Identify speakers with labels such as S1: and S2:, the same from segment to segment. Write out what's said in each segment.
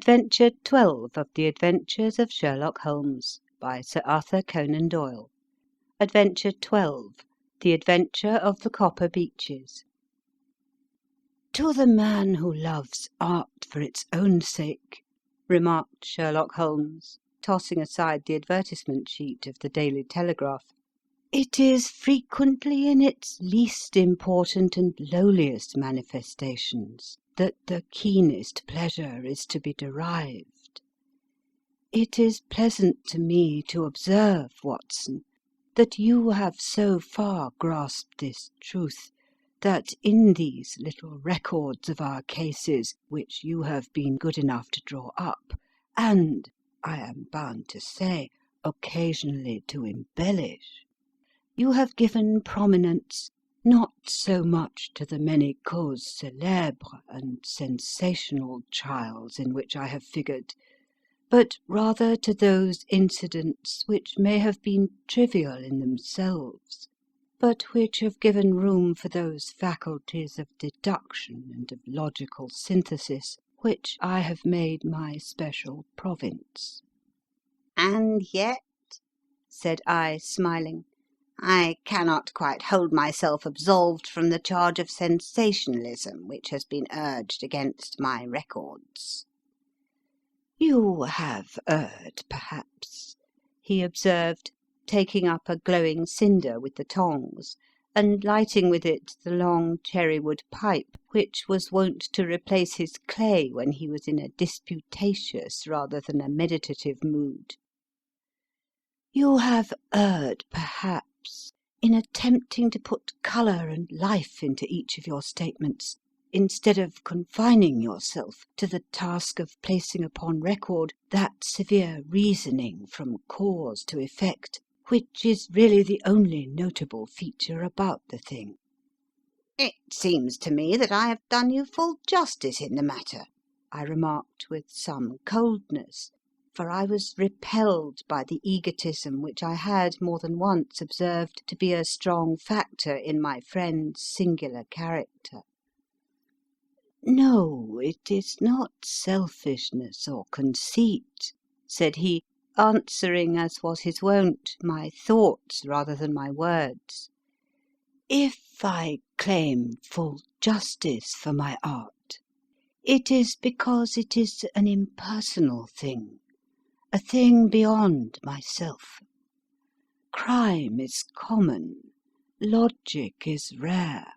S1: Adventure 12 of the Adventures of Sherlock Holmes by Sir Arthur Conan Doyle. Adventure 12. The Adventure of the Copper Beeches. "To the man who loves art for its own sake," remarked Sherlock Holmes, tossing aside the advertisement sheet of the Daily Telegraph, "it is frequently in its least important and lowliest manifestations that the keenest pleasure is to be derived. It is pleasant to me to observe, Watson, that you have so far grasped this truth, that in these little records of our cases, which you have been good enough to draw up, and, I am bound to say, occasionally to embellish, you have given prominence not so much to the many causes célèbres and sensational trials in which I have figured, but rather to those incidents which may have been trivial in themselves, but which have given room for those faculties of deduction and of logical synthesis which I have made my special province."
S2: "And yet," said I, smiling, "I cannot quite hold myself absolved from the charge of sensationalism which has been urged against my records."
S1: "You have erred, perhaps," he observed, taking up a glowing cinder with the tongs, and lighting with it the long cherry-wood pipe which was wont to replace his clay when he was in a disputatious rather than a meditative mood. "You have erred, perhaps, in attempting to put colour and life into each of your statements, instead of confining yourself to the task of placing upon record that severe reasoning from cause to effect, which is really the only notable feature about the thing."
S2: "It seems to me that I have done you full justice in the matter," I remarked with some coldness, for I was repelled by the egotism which I had more than once observed to be a strong factor in my friend's singular character.
S1: "No, it is not selfishness or conceit," said he, answering, as was his wont, my thoughts rather than my words. "If I claim full justice for my art, it is because it is an impersonal thing, a thing beyond myself. Crime is common, logic is rare.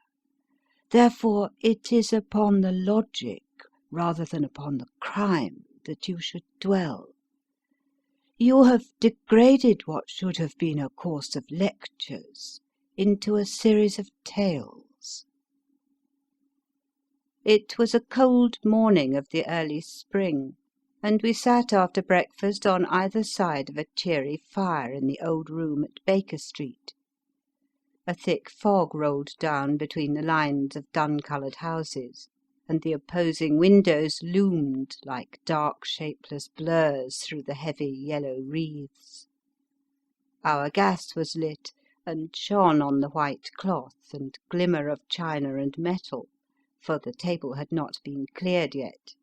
S1: Therefore it is upon the logic rather than upon the crime that you should dwell. You have degraded what should have been a course of lectures into a series of tales." It was a cold morning of the early spring, and we sat after breakfast on either side of a cheery fire in the old room at Baker Street. A thick fog rolled down between the lines of dun-coloured houses, and the opposing windows loomed like dark shapeless blurs through the heavy yellow wreaths. Our gas was lit, and shone on the white cloth and glimmer of china and metal, for the table had not been cleared yet.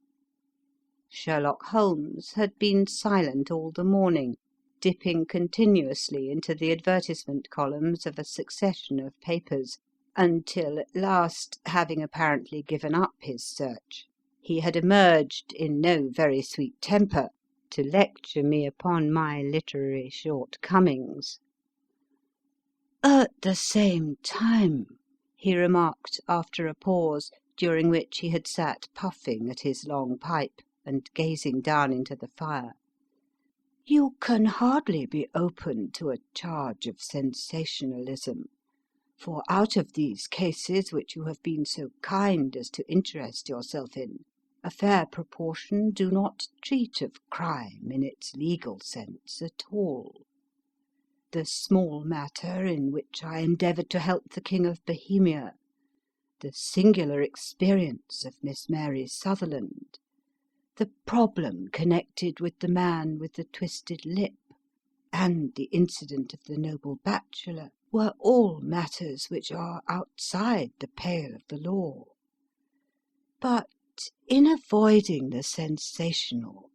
S1: Sherlock Holmes had been silent all the morning, dipping continuously into the advertisement columns of a succession of papers, until at last, having apparently given up his search, he had emerged, in no very sweet temper, to lecture me upon my literary shortcomings. "At the same time," he remarked after a pause, during which he had sat puffing at his long pipe and gazing down into the fire, "you can hardly be open to a charge of sensationalism, for out of these cases which you have been so kind as to interest yourself in, a fair proportion do not treat of crime in its legal sense at all. The small matter in which I endeavoured to help the King of Bohemia, the singular experience of Miss Mary Sutherland, the problem connected with the man with the twisted lip, and the incident of the noble bachelor, were all matters which are outside the pale of the law. But in avoiding the sensational,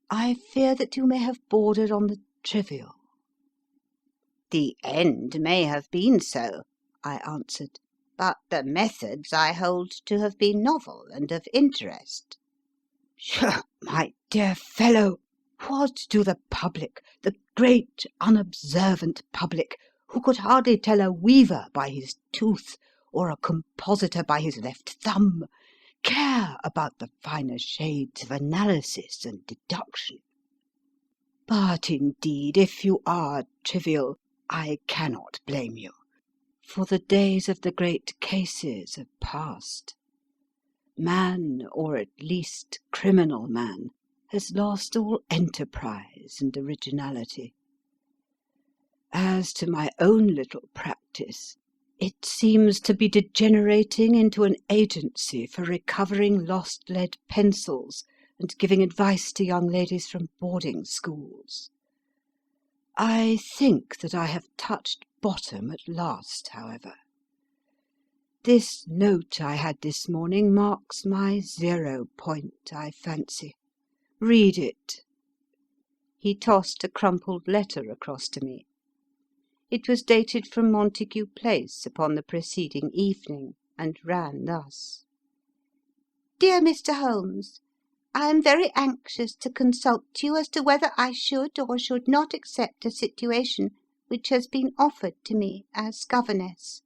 S1: I fear that you may have bordered on the trivial."
S2: "The end may have been so," I answered, "but the methods I hold to have been novel and of interest."
S1: "Pshaw, my dear fellow, what do the public, the great unobservant public, who could hardly tell a weaver by his tooth, or a compositor by his left thumb, care about the finer shades of analysis and deduction? But indeed, if you are trivial, I cannot blame you, for the days of the great cases are past. Man, or at least criminal man, has lost all enterprise and originality. As to my own little practice, it seems to be degenerating into an agency for recovering lost lead pencils and giving advice to young ladies from boarding schools. I think that I have touched bottom at last, however. This note I had this morning marks my 0 point, I fancy. Read it." He tossed a crumpled letter across to me. It was dated from Montague Place upon the preceding evening, and ran thus: "Dear Mr. Holmes, I am very anxious to consult you as to whether I should or should not accept a situation which has been offered to me as governess.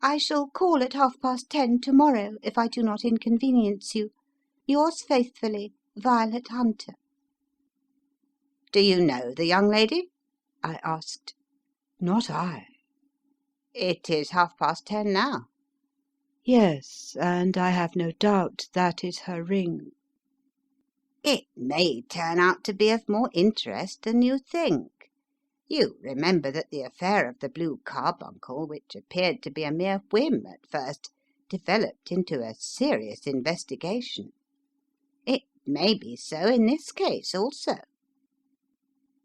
S1: I shall call at 10:30 tomorrow, if I do not inconvenience you. Yours faithfully, Violet Hunter."
S2: "Do you know the young lady?" I asked.
S1: "Not I."
S2: "It is 10:30 now."
S1: "Yes, and I have no doubt that is her ring."
S2: "It may turn out to be of more interest than you think. You remember that the affair of the blue carbuncle, which appeared to be a mere whim at first, developed into a serious investigation. It may be so in this case also."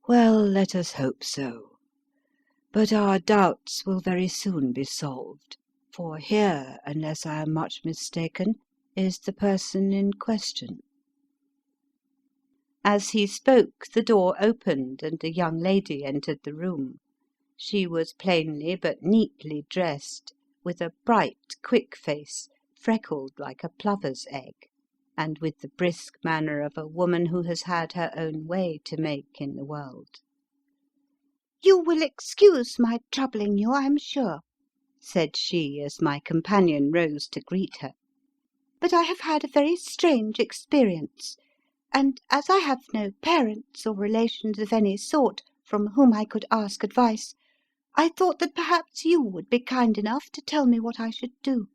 S1: "Well, let us hope so. But our doubts will very soon be solved, for here, unless I am much mistaken, is the person in question." As he spoke, the door opened and a young lady entered the room. She was plainly but neatly dressed, with a bright, quick face, freckled like a plover's egg, and with the brisk manner of a woman who has had her own way to make in the world.
S3: "You will excuse my troubling you, I am sure,"
S1: said she, as my companion rose to greet her,
S3: "but I have had a very strange experience, and as I have no parents or relations of any sort from whom I could ask advice, I thought that perhaps you would be kind enough to tell me what I should do."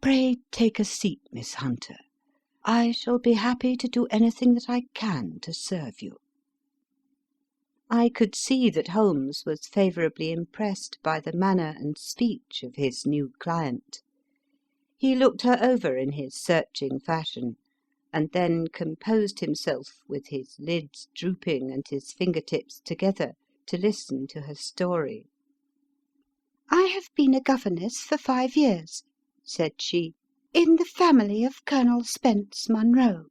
S1: "Pray take a seat, Miss Hunter. I shall be happy to do anything that I can to serve you." I could see that Holmes was favourably impressed by the manner and speech of his new client. He looked her over in his searching fashion, and then composed himself, with his lids drooping and his finger-tips together, to listen to her story.
S3: "I have been a governess for 5 years," said she, "in the family of Colonel Spence Munro.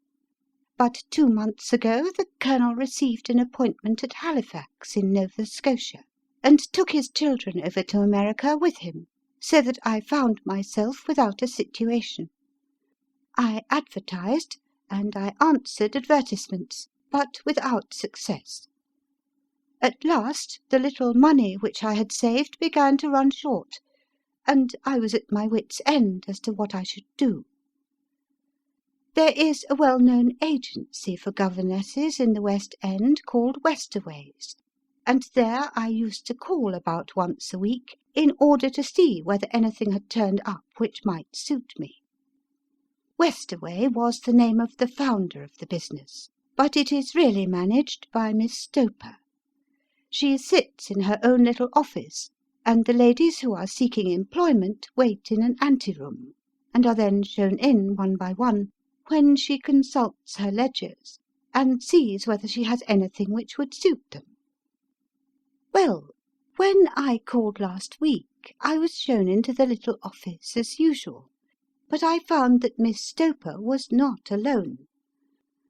S3: But 2 months ago the Colonel received an appointment at Halifax, in Nova Scotia, and took his children over to America with him, so that I found myself without a situation. I advertised, and I answered advertisements, but without success. At last the little money which I had saved began to run short, and I was at my wits' end as to what I should do. There is a well-known agency for governesses in the West End called Westaway's, and there I used to call about once a week in order to see whether anything had turned up which might suit me. Westaway was the name of the founder of the business, but it is really managed by Miss Stoper. She sits in her own little office, and the ladies who are seeking employment wait in an anteroom, and are then shown in one by one, when she consults her ledgers, and sees whether she has anything which would suit them. Well, when I called last week, I was shown into the little office as usual, but I found that Miss Stoper was not alone.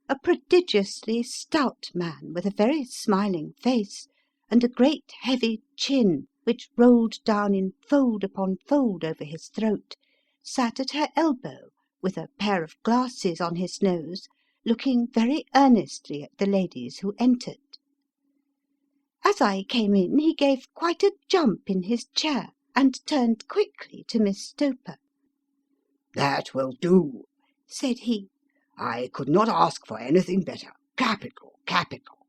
S3: A prodigiously stout man with a very smiling face and a great heavy chin which rolled down in fold upon fold over his throat, sat at her elbow with a pair of glasses on his nose, looking very earnestly at the ladies who entered. As I came in he gave quite a jump in his chair and turned quickly to Miss Stoper.
S2: "That will do,"
S3: said he.
S2: "I could not ask for anything better. Capital, capital."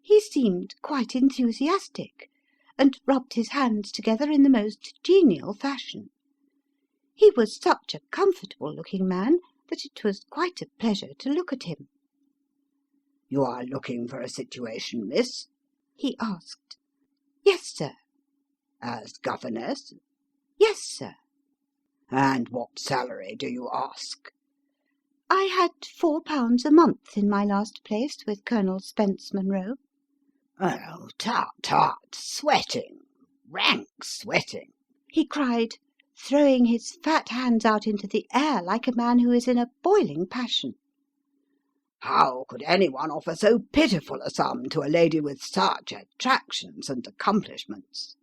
S3: He seemed quite enthusiastic, and rubbed his hands together in the most genial fashion. He was such a comfortable-looking man that it was quite a pleasure to look at him.
S2: "You are looking for a situation, miss?"
S3: he asked. "Yes, sir."
S2: "As governess?"
S3: "Yes, sir."
S2: "And what salary do you ask?"
S3: "I had £4 a month in my last place with Colonel Spence Munro."
S2: "Oh, tut, tut, sweating, rank sweating!"
S3: he cried, throwing his fat hands out into the air like a man who is in a boiling passion.
S2: "How could anyone offer so pitiful a sum to a lady with such attractions and accomplishments?"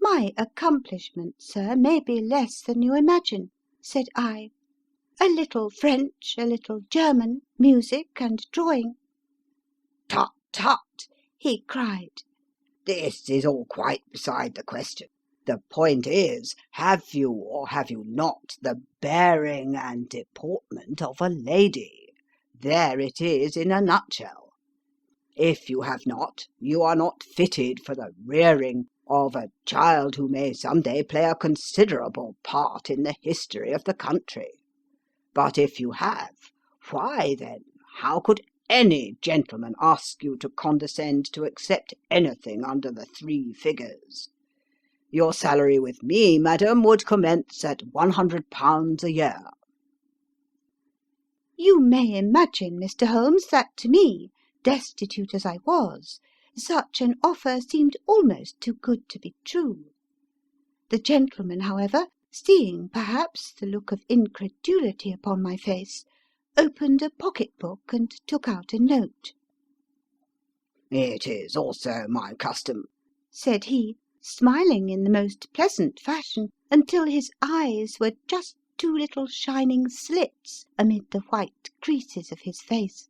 S3: "My accomplishments, sir, may be less than you imagine," said I. "A little French, a little German, music, and drawing."
S2: "Tut, tut!"
S3: he cried.
S2: "This is all quite beside the question. The point is, have you or have you not the bearing and deportment of a lady? There it is in a nutshell. If you have not, you are not fitted for the rearing of a child who may some day play a considerable part in the history of the country. But if you have, why then, how could any gentleman ask you to condescend to accept anything under the 3 figures? Your salary with me, madam, would commence at £100 a year."
S3: You may imagine, Mr. Holmes, that to me, destitute as I was, such an offer seemed almost too good to be true. The gentleman, however, seeing, perhaps, the look of incredulity upon my face, opened a pocket-book and took out a note.
S2: "It is also my custom,"
S3: said he, smiling in the most pleasant fashion until his eyes were just 2 little shining slits amid the white creases of his face,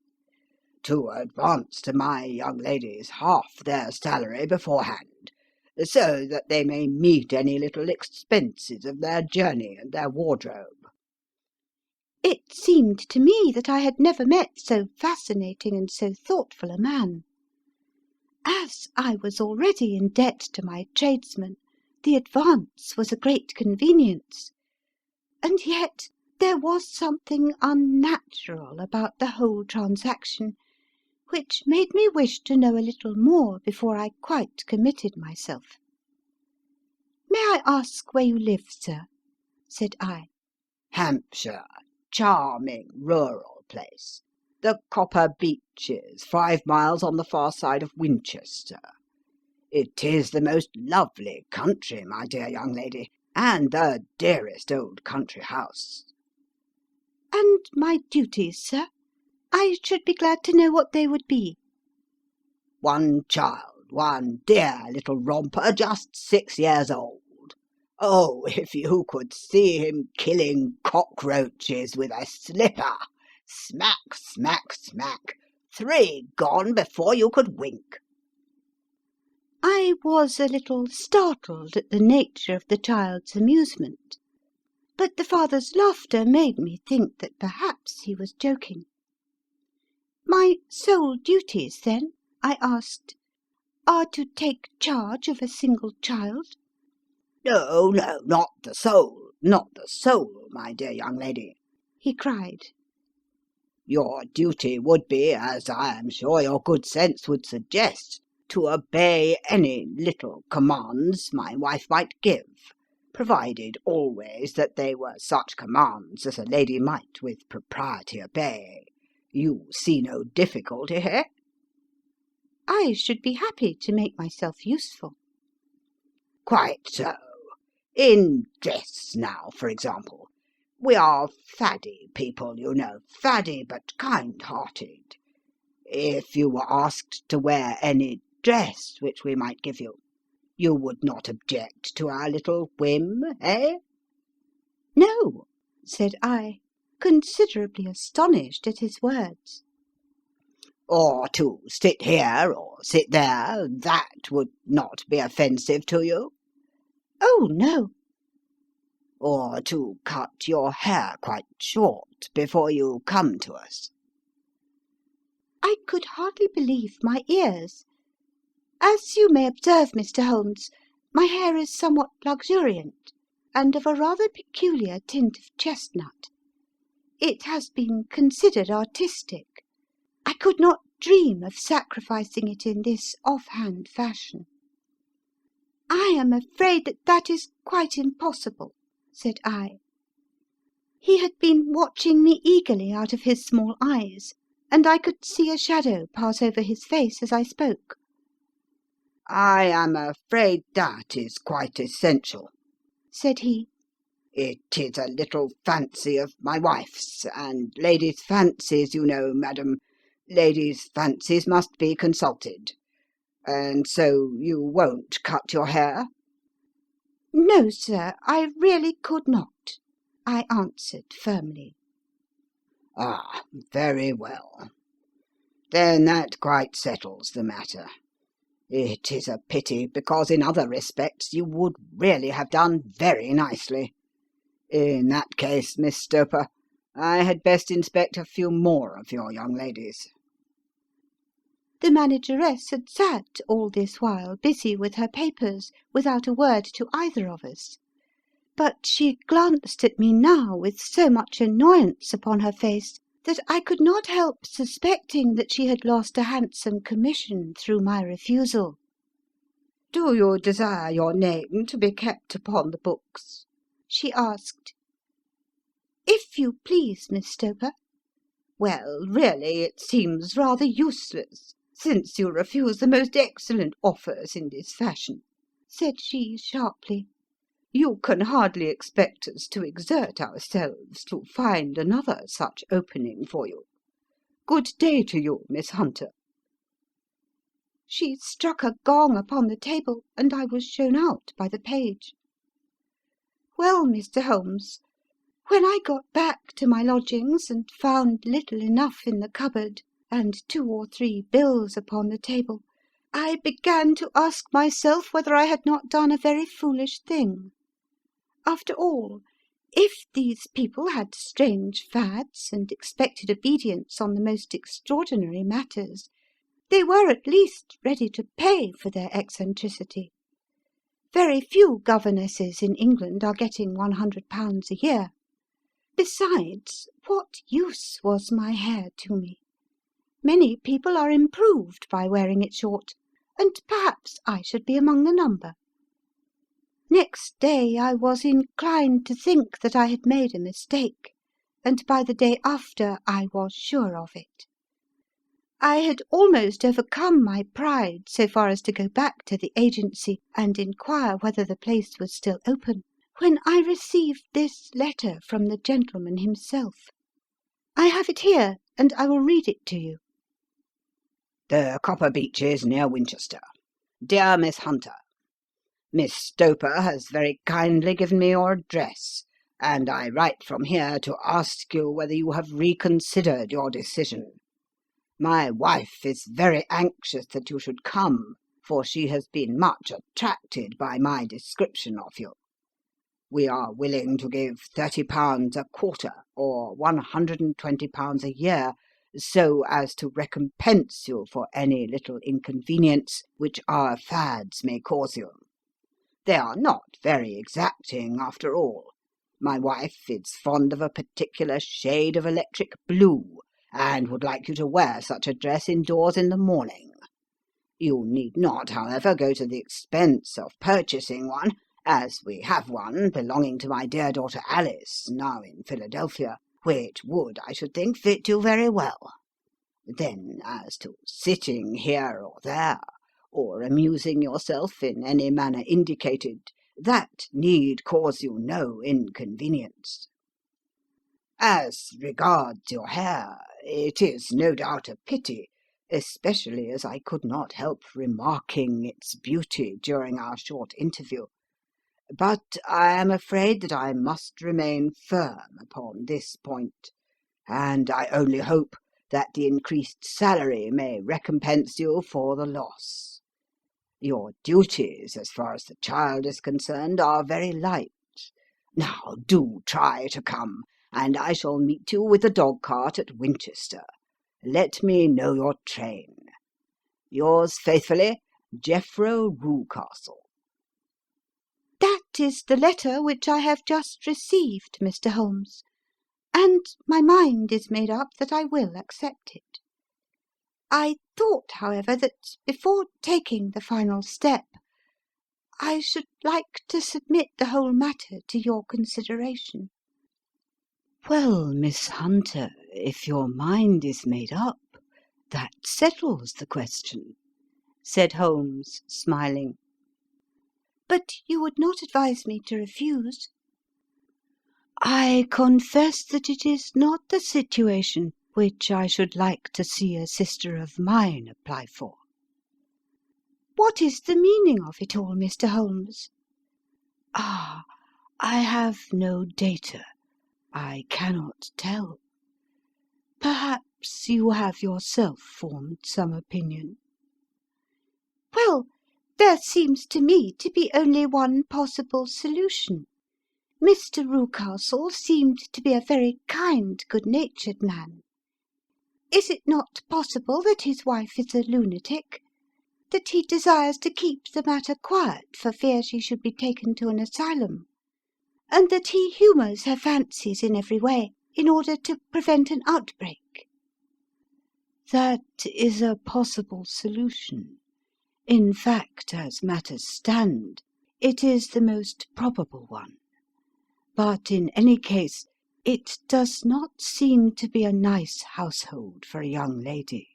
S2: "to advance to my young ladies half their salary beforehand, so that they may meet any little expenses of their journey and their wardrobe."
S3: It seemed to me that I had never met so fascinating and so thoughtful a man. As I was already in debt to my tradesman, the advance was a great convenience. And yet there was something unnatural about the whole transaction, which made me wish to know a little more before I quite committed myself. "May I ask where you live, sir?" said I.
S2: "Hampshire, charming rural place. The Copper Beeches, 5 miles on the far side of Winchester. It is the most lovely country, my dear young lady, and the dearest old country house."
S3: "And my duties, sir? I should be glad to know what they would be."
S2: "One child, one dear little romper, just 6 years old. Oh, if you could see him killing cockroaches with a slipper! Smack, smack, smack! 3 gone before you could wink."
S3: I was a little startled at the nature of the child's amusement, but the father's laughter made me think that perhaps he was joking. "My sole duties, then," I asked, "are to take charge of a single child?"
S2: "No, no, not the sole, not the sole, my dear young lady,"
S3: he cried.
S2: "Your duty would be, as I am sure your good sense would suggest, to obey any little commands my wife might give, provided always that they were such commands as a lady might with propriety obey. You see no difficulty here?"
S3: "I should be happy to make myself useful."
S2: "Quite so. In dress, now, for example. We are faddy people, you know, faddy but kind-hearted. If you were asked to wear any dress which we might give you, you would not object to our little whim, eh?"
S3: "No," said I, considerably astonished at his words.
S2: "Or to sit here or sit there, that would not be offensive to you?"
S3: "Oh, no."
S2: "Or to cut your hair quite short before you come to us?"
S3: I could hardly believe my ears. As you may observe, Mr. Holmes, my hair is somewhat luxuriant, and of a rather peculiar tint of chestnut. It has been considered artistic. I could not dream of sacrificing it in this off-hand fashion. "I am afraid that is quite impossible," said I. He had been watching me eagerly out of his small eyes, and I could see a shadow pass over his face as I spoke.
S2: "I am afraid that is quite essential,"
S3: said he.
S2: "It is a little fancy of my wife's, and ladies' fancies, you know, madam, ladies' fancies must be consulted. And so you won't cut your hair?"
S3: "No, sir, I really could not," I answered firmly.
S2: "Ah, very well. Then that quite settles the matter. It is a pity, because in other respects you would really have done very nicely. In that case, Miss Stoper, I had best inspect a few more of your young ladies."
S3: The manageress had sat all this while busy with her papers, without a word to either of us. But she glanced at me now with so much annoyance upon her face that I could not help suspecting that she had lost a handsome commission through my refusal.
S1: "Do you desire your name to be kept upon the books?"
S3: she asked. "If you please, Miss Stoper."
S1: "Well, really, it seems rather useless, since you refuse the most excellent offers in this fashion," said she sharply. "You can hardly expect us to exert ourselves to find another such opening for you. Good day to you, Miss Hunter." She struck a gong upon the table, and I was shown out by the page. Well, Mr. Holmes, when I got back to my lodgings and found little enough in the cupboard, and 2 or 3 bills upon the table, I began to ask myself whether I had not done a very foolish thing. After all, if these people had strange fads and expected obedience on the most extraordinary matters, they were at least ready to pay for their eccentricity. Very few governesses in England are getting £100 a year. Besides, what use was my hair to me? Many people are improved by wearing it short, and perhaps I should be among the number. Next day I was inclined to think that I had made a mistake, and by the day after I was sure of it. I had almost overcome my pride so far as to go back to the agency and inquire whether the place was still open, when I received this letter from the gentleman himself. I have it here, and I will read it to you.
S2: "The Copper Beeches, near Winchester. Dear Miss Hunter, Miss Stoper has very kindly given me your address, and I write from here to ask you whether you have reconsidered your decision. My wife is very anxious that you should come, for she has been much attracted by my description of you. We are willing to give £30 a quarter, or £120 a year, so as to recompense you for any little inconvenience which our fads may cause you. They are not very exacting, after all. My wife is fond of a particular shade of electric blue, and would like you to wear such a dress indoors in the morning. You need not, however, go to the expense of purchasing one, as we have one belonging to my dear daughter Alice, now in Philadelphia, which would, I should think, fit you very well. Then, as to sitting here or there, or amusing yourself in any manner indicated, That need cause you no inconvenience. As regards your hair, it is no doubt a pity, especially as I could not help remarking its beauty during our short interview. But I am afraid that I must remain firm upon this point, and I only hope that the increased salary may recompense you for the loss. Your duties, as far as the child is concerned, are very light. Now do try to come, and I shall meet you with the dog-cart at Winchester. Let me know your train. Yours faithfully, Jeffro Rucastle.
S3: That is the letter which I have just received, Mr. Holmes, and my mind is made up that I will accept it. I thought, however, that before taking the final step, I should like to submit the whole matter to your consideration.
S1: Well, Miss Hunter, if your mind is made up, that settles the question, said Holmes, smiling.
S3: But you would not advise me to refuse?
S1: I confess that it is not the situation which I should like to see a sister of mine apply for.
S3: What is the meaning of it all, Mr. Holmes?
S1: Ah, I have no data. I cannot tell. Perhaps you have yourself formed some opinion.
S3: Well, there seems to me to be only one possible solution. Mr. Rucastle seemed to be a very kind, good-natured man. Is it not possible that his wife is a lunatic? That he desires to keep the matter quiet for fear she should be taken to an asylum? And that he humours her fancies in every way in order to prevent an outbreak?
S1: That is a possible solution. In fact, as matters stand, it is the most probable one. But in any case, it does not seem to be a nice household for a young lady.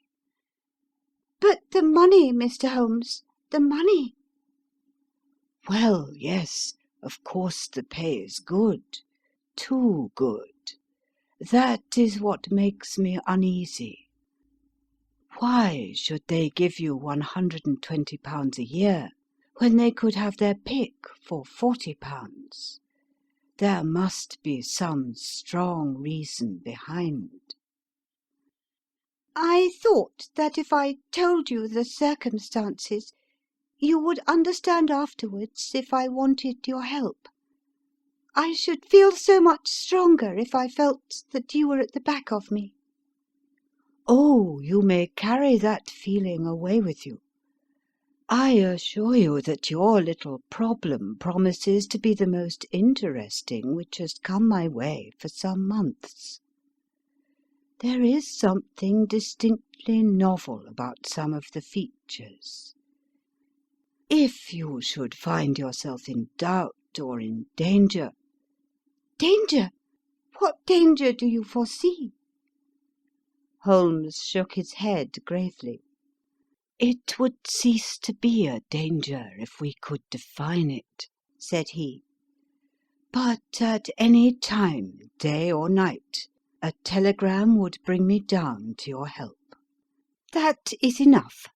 S3: But the money, Mr. Holmes, the money.
S1: Well, yes, of course the pay is good, too good. That is what makes me uneasy. Why should they give you £120 a year when they could have their pick for £40? There must be some strong reason behind.
S3: I thought that if I told you the circumstances, you would understand afterwards if I wanted your help. I should feel so much stronger if I felt that you were at the back of me.
S1: Oh, you may carry that feeling away with you. I assure you that your little problem promises to be the most interesting which has come my way for some months. There is something distinctly novel about some of the features. If you should find yourself in doubt or in danger—
S3: Danger? What danger do you foresee?
S1: Holmes shook his head gravely. It would cease to be a danger if we could define it, said he. But at any time, day or night, a telegram would bring me down to your help.
S3: That is enough.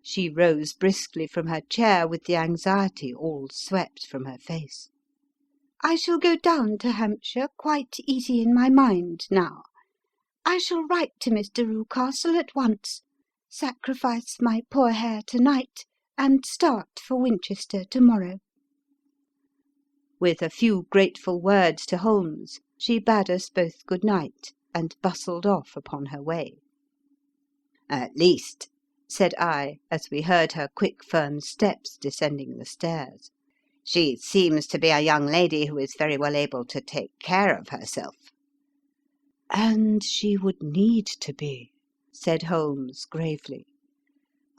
S1: She rose briskly from her chair with the anxiety all swept from her face.
S3: I shall go down to Hampshire quite easy in my mind now. I shall write to Mr. Rucastle at once, sacrifice my poor hair tonight, and start for Winchester tomorrow.
S1: With a few grateful words to Holmes, she bade us both good night, and bustled off upon her way. At least, said I, as we heard her quick, firm steps descending the stairs, she seems to be a young lady who is very well able to take care of herself. And she would need to be, said Holmes gravely.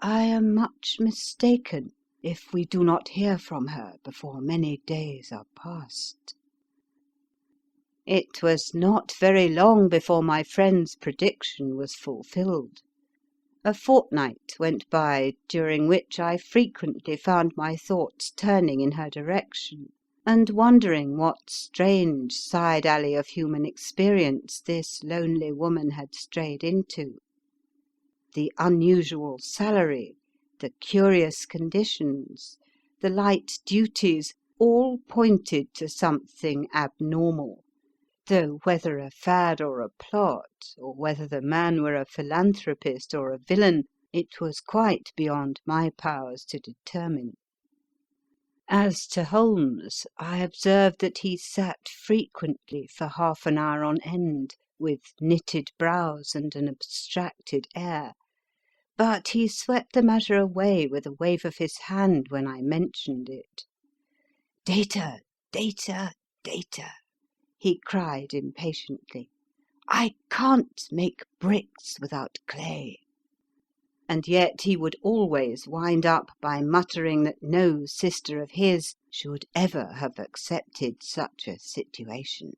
S1: I am much mistaken if we do not hear from her before many days are past. It was not very long before my friend's prediction was fulfilled. A fortnight went by, during which I frequently found my thoughts turning in her direction, and wondering what strange side alley of human experience this lonely woman had strayed into. The unusual salary, the curious conditions, the light duties, all pointed to something abnormal, though whether a fad or a plot, or whether the man were a philanthropist or a villain, it was quite beyond my powers to determine. As to Holmes, I observed that he sat frequently for half an hour on end, with knitted brows and an abstracted air, but he swept the matter away with a wave of his hand when I mentioned it. "Data, data, data!" he cried impatiently. "I can't make bricks without clay." And yet he would always wind up by muttering that no sister of his should ever have accepted such a situation.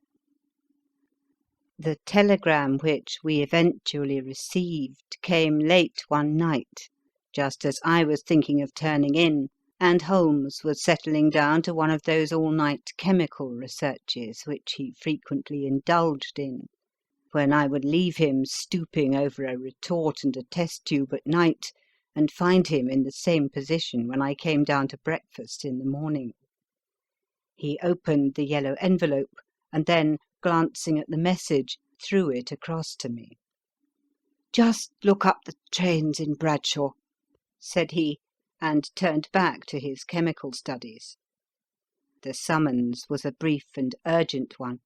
S1: The telegram which we eventually received came late one night, just as I was thinking of turning in, and Holmes was settling down to one of those all-night chemical researches which he frequently indulged in, when I would leave him stooping over a retort and a test tube at night, and find him in the same position when I came down to breakfast in the morning. He opened the yellow envelope, and then, glancing at the message, threw it across to me. "Just look up the trains in Bradshaw," said he, and turned back to his chemical studies. The summons was a brief and urgent one.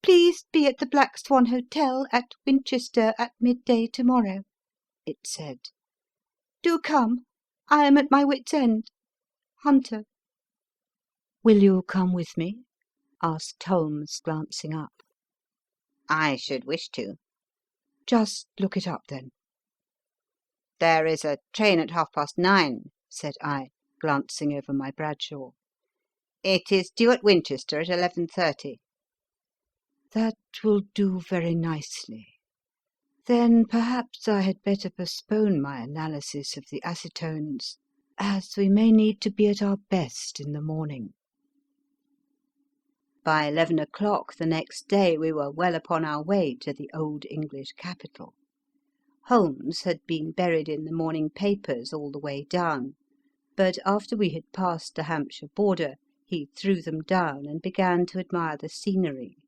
S3: "Please be at the Black Swan Hotel at Winchester at midday tomorrow," it said. "Do come. I am at my wit's end. Hunter."
S1: "Will you come with me?" asked Holmes, glancing up.
S2: I should wish to.
S1: "Just look it up, then."
S2: There is a train at 9:30,
S1: said I, glancing over my Bradshaw.
S2: It is due at Winchester at 11:30.
S1: "That will do very nicely. Then perhaps I had better postpone my analysis of the acetones, as we may need to be at our best in the morning." By 11 o'clock the next day we were well upon our way to the old English capital. Holmes had been buried in the morning papers all the way down, but after we had passed the Hampshire border he threw them down and began to admire the scenery.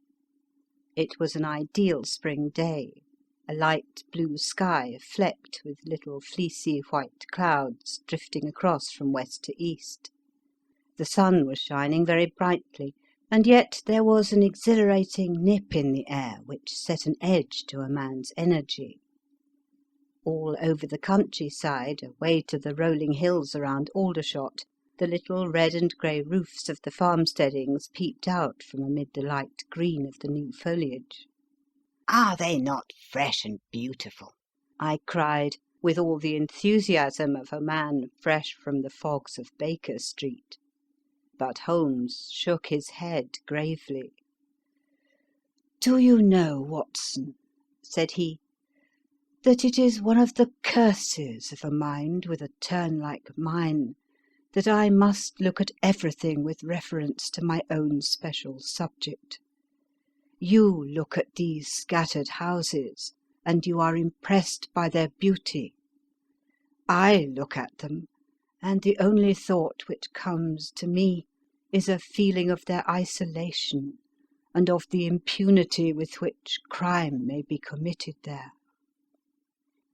S1: It was an ideal spring day, a light blue sky flecked with little fleecy white clouds drifting across from west to east. The sun was shining very brightly, and yet there was an exhilarating nip in the air which set an edge to a man's energy. All over the countryside, away to the rolling hills around Aldershot, the little red and grey roofs of the farmsteadings peeped out from amid the light green of the new foliage.
S2: Are they not fresh and beautiful?
S1: I cried, with all the enthusiasm of a man fresh from the fogs of Baker Street. But Holmes shook his head gravely. "Do you know, Watson," said he, "that it is one of the curses of a mind with a turn like mine that I must look at everything with reference to my own special subject. You look at these scattered houses, and you are impressed by their beauty. I look at them, and the only thought which comes to me is a feeling of their isolation and of the impunity with which crime may be committed there."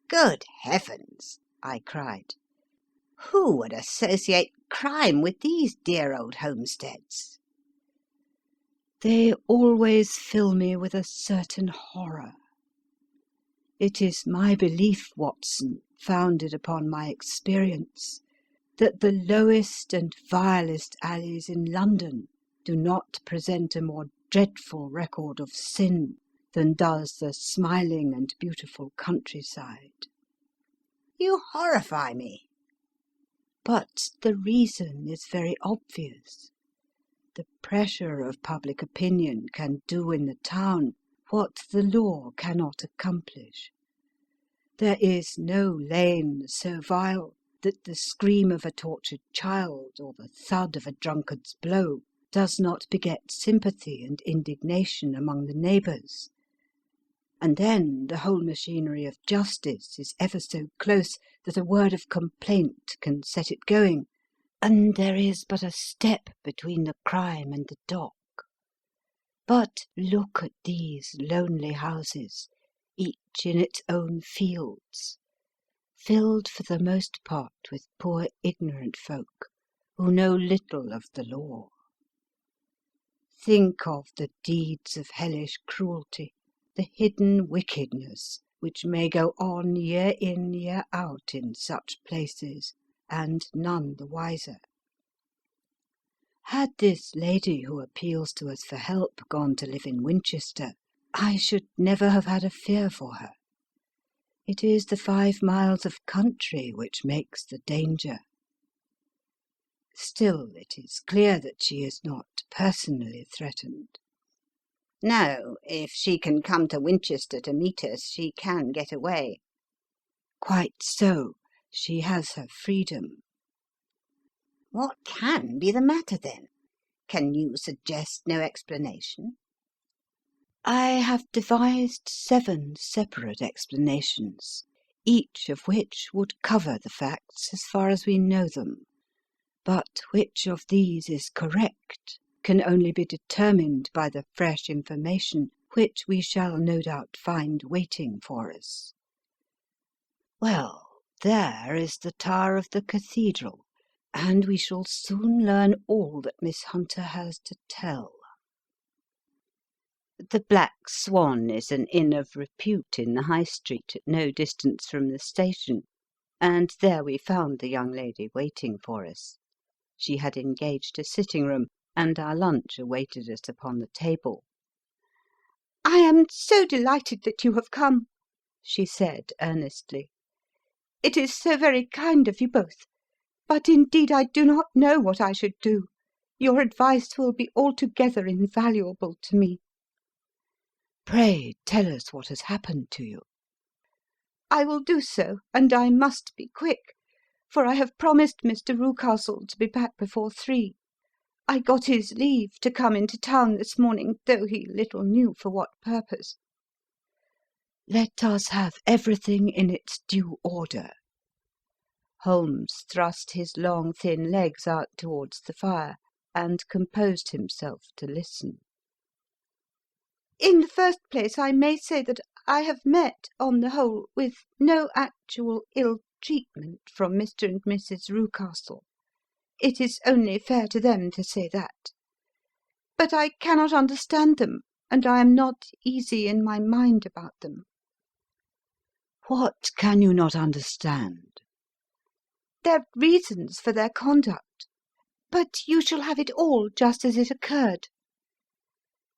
S2: Good heavens! I cried. Who would associate crime with these dear old homesteads?
S1: "They always fill me with a certain horror. It is my belief, Watson, founded upon my experience, that the lowest and vilest alleys in London do not present a more dreadful record of sin than does the smiling and beautiful countryside."
S2: You horrify me.
S1: But the reason is very obvious. The pressure of public opinion can do in the town what the law cannot accomplish. There is no lane so vile that the scream of a tortured child or the thud of a drunkard's blow does not beget sympathy and indignation among the neighbours. And then the whole machinery of justice is ever so close that a word of complaint can set it going, and there is but a step between the crime and the dock. But look at these lonely houses, each in its own fields, filled for the most part with poor ignorant folk who know little of the law. Think of the deeds of hellish cruelty, the hidden wickedness which may go on year in, year out in such places, and none the wiser. Had this lady who appeals to us for help gone to live in Winchester, I should never have had a fear for her. It is the 5 miles of country which makes the danger. Still, it is clear that she is not personally threatened.
S2: No, if she can come to Winchester to meet us, she can get away.
S1: Quite so. She has her freedom.
S2: What can be the matter, then? Can you suggest no explanation?
S1: I have devised 7 separate explanations, each of which would cover the facts as far as we know them. But which of these is correct can only be determined by the fresh information which we shall no doubt find waiting for us. Well, there is the tower of the cathedral, and we shall soon learn all that Miss Hunter has to tell. The Black Swan is an inn of repute in the High Street at no distance from the station, and there we found the young lady waiting for us. She had engaged a sitting-room, and our lunch awaited us upon the table.
S3: "I am so delighted that you have come," she said earnestly. "It is so very kind of you both. But indeed I do not know what I should do. Your advice will be altogether invaluable to me."
S1: Pray tell us what has happened to you.
S3: "I will do so, and I must be quick, for I have promised Mr. Rucastle to be back before 3. I got his leave to come into town this morning, though he little knew for what purpose."
S1: Let us have everything in its due order. Holmes thrust his long thin legs out towards the fire, and composed himself to listen.
S3: "In the first place, I may say that I have met, on the whole, with no actual ill treatment from Mr. and Mrs. Rucastle. It is only fair to them to say that. But I cannot understand them, and I am not easy in my mind about them."
S1: What can you not understand?
S3: "Their reasons for their conduct. But you shall have it all just as it occurred.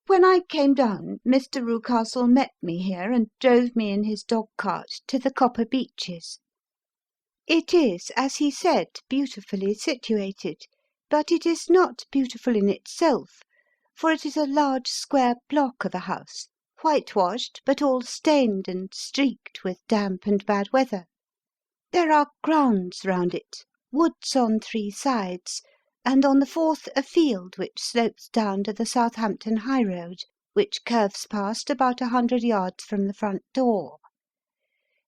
S3: When I came down, Mr. Rucastle met me here and drove me in his dog-cart to the Copper Beeches. It is, as he said, beautifully situated, but it is not beautiful in itself, for it is a large square block of a house, whitewashed, but all stained and streaked with damp and bad weather. There are grounds round it, woods on 3 sides, and on the 4th a field which slopes down to the Southampton high road, which curves past about 100 yards from the front door.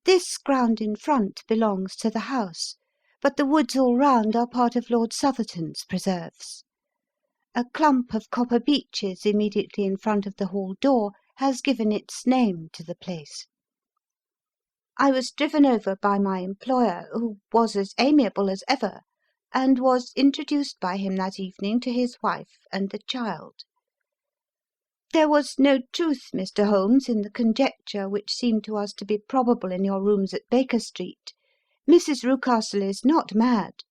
S3: This ground in front belongs to the house, but the woods all round are part of Lord Southerton's preserves. A clump of copper beeches immediately in front of the hall door has given its name to the place. I was driven over by my employer, who was as amiable as ever, and was introduced by him that evening to his wife and the child. There was no truth, Mr. Holmes, in the conjecture which seemed to us to be probable in your rooms at Baker Street. Mrs. Rucastle is not mad.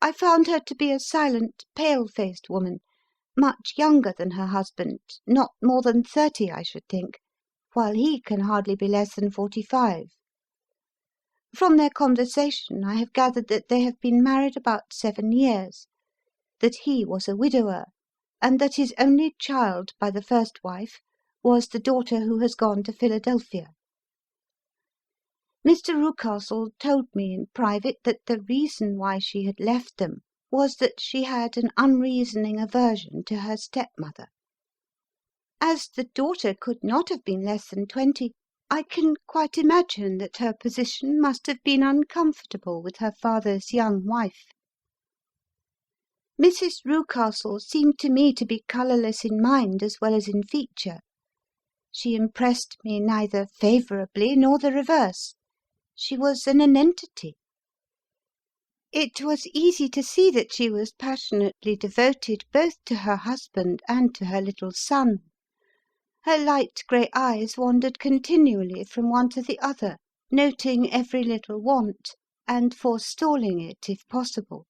S3: I found her to be a silent, pale-faced woman, much younger than her husband, not more than 30, I should think, while he can hardly be less than 45. From their conversation I have gathered that they have been married about 7 years, that he was a widower, and that his only child by the first wife was the daughter who has gone to Philadelphia." Mr. Rucastle told me in private that the reason why she had left them was that she had an unreasoning aversion to her stepmother. As the daughter could not have been less than 20, I can quite imagine that her position must have been uncomfortable with her father's young wife. Mrs. Rucastle seemed to me to be colourless in mind as well as in feature. She impressed me neither favourably nor the reverse. She was an nonentity. It was easy to see that she was passionately devoted both to her husband and to her little son. Her light grey eyes wandered continually from one to the other, noting every little want, and forestalling it if possible.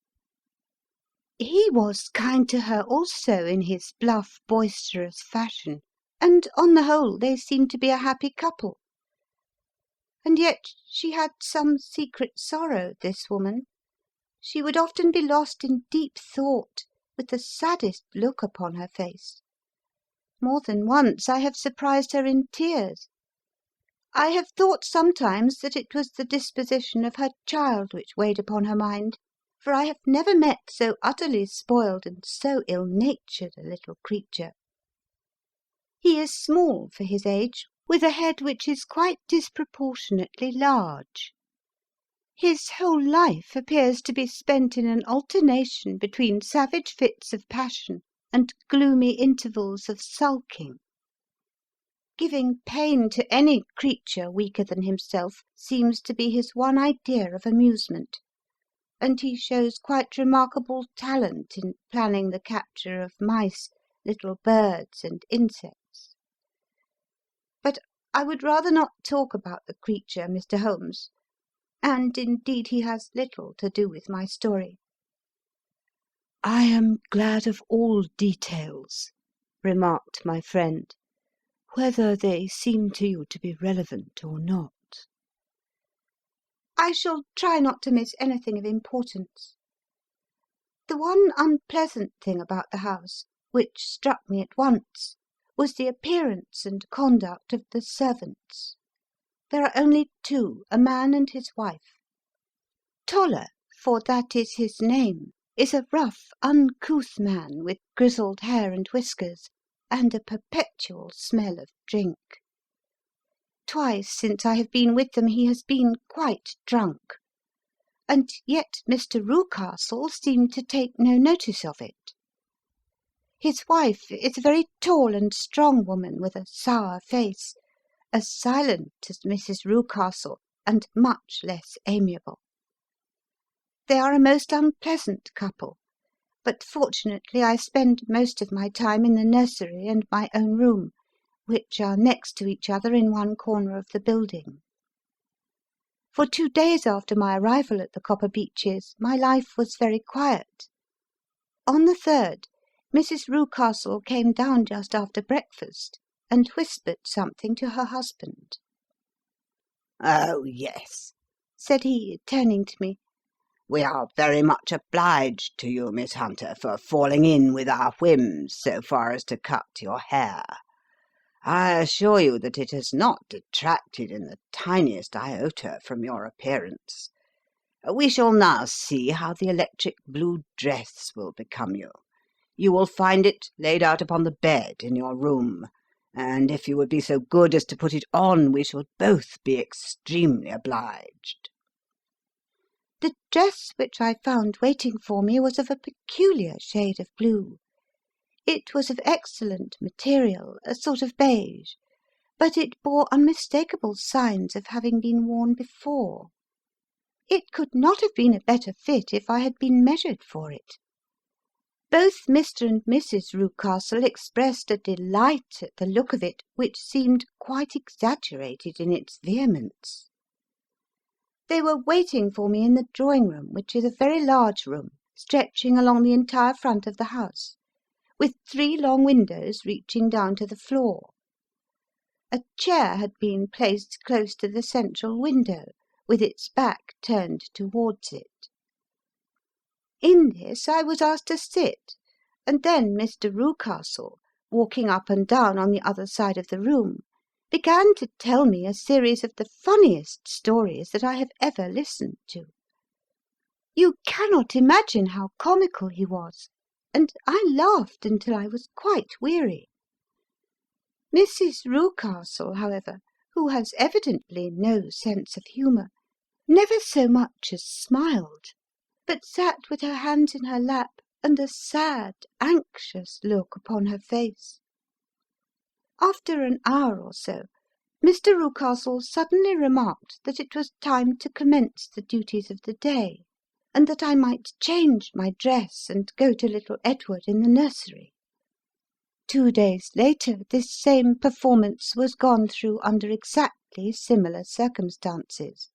S3: He was kind to her also in his bluff, boisterous fashion, and on the whole they seemed to be a happy couple. And yet she had some secret sorrow, this woman. She would often be lost in deep thought, with the saddest look upon her face. More than once I have surprised her in tears. I have thought sometimes that it was the disposition of her child which weighed upon her mind, for I have never met so utterly spoiled and so ill-natured a little creature. He is small for his age, with a head which is quite disproportionately large. His whole life appears to be spent in an alternation between savage fits of passion and gloomy intervals of sulking. Giving pain to any creature weaker than himself seems to be his one idea of amusement, and he shows quite remarkable talent in planning the capture of mice, little birds, and insects. But I would rather not talk about the creature, Mr. Holmes, and indeed he has little to do with my story.
S1: I am glad of all details, remarked my friend, whether they seem to you to be relevant or not.
S3: I shall try not to miss anything of importance. The one unpleasant thing about the house, which struck me at once, was the appearance and conduct of the servants. There are only two, a man and his wife. Toller, for that is his name, is a rough, uncouth man with grizzled hair and whiskers, and a perpetual smell of drink. Twice since I have been with them he has been quite drunk, and yet Mr. Rucastle seemed to take no notice of it. His wife is a very tall and strong woman with a sour face, as silent as Mrs. Rucastle, and much less amiable. They are a most unpleasant couple, but fortunately I spend most of my time in the nursery and my own room, which are next to each other in one corner of the building. For 2 days after my arrival at the Copper Beeches my life was very quiet. On the third, Mrs. Rucastle came down just after breakfast and whispered something to her husband.
S2: "Oh, yes,"
S3: said he, turning to me.
S2: "We are very much obliged to you, Miss Hunter, for falling in with our whims so far as to cut your hair. I assure you that it has not detracted in the tiniest iota from your appearance. We shall now see how the electric blue dress will become you. You will find it laid out upon the bed in your room, and if you would be so good as to put it on, we should both be extremely obliged."
S3: The dress which I found waiting for me was of a peculiar shade of blue. It was of excellent material, a sort of beige, but it bore unmistakable signs of having been worn before. It could not have been a better fit if I had been measured for it. Both Mr. and Mrs. Rucastle expressed a delight at the look of it which seemed quite exaggerated in its vehemence. They were waiting for me in the drawing-room, which is a very large room, stretching along the entire front of the house, with 3 long windows reaching down to the floor. A chair had been placed close to the central window, with its back turned towards it. In this I was asked to sit, and then Mr. Rucastle, walking up and down on the other side of the room, began to tell me a series of the funniest stories that I have ever listened to. You cannot imagine how comical he was, and I laughed until I was quite weary. Mrs. Rucastle, however, who has evidently no sense of humour, never so much as smiled, but sat with her hands in her lap and a sad, anxious look upon her face. After an hour or so, Mr. Rucastle suddenly remarked that it was time to commence the duties of the day, and that I might change my dress and go to little Edward in the nursery. 2 days later this same performance was gone through under exactly similar circumstances.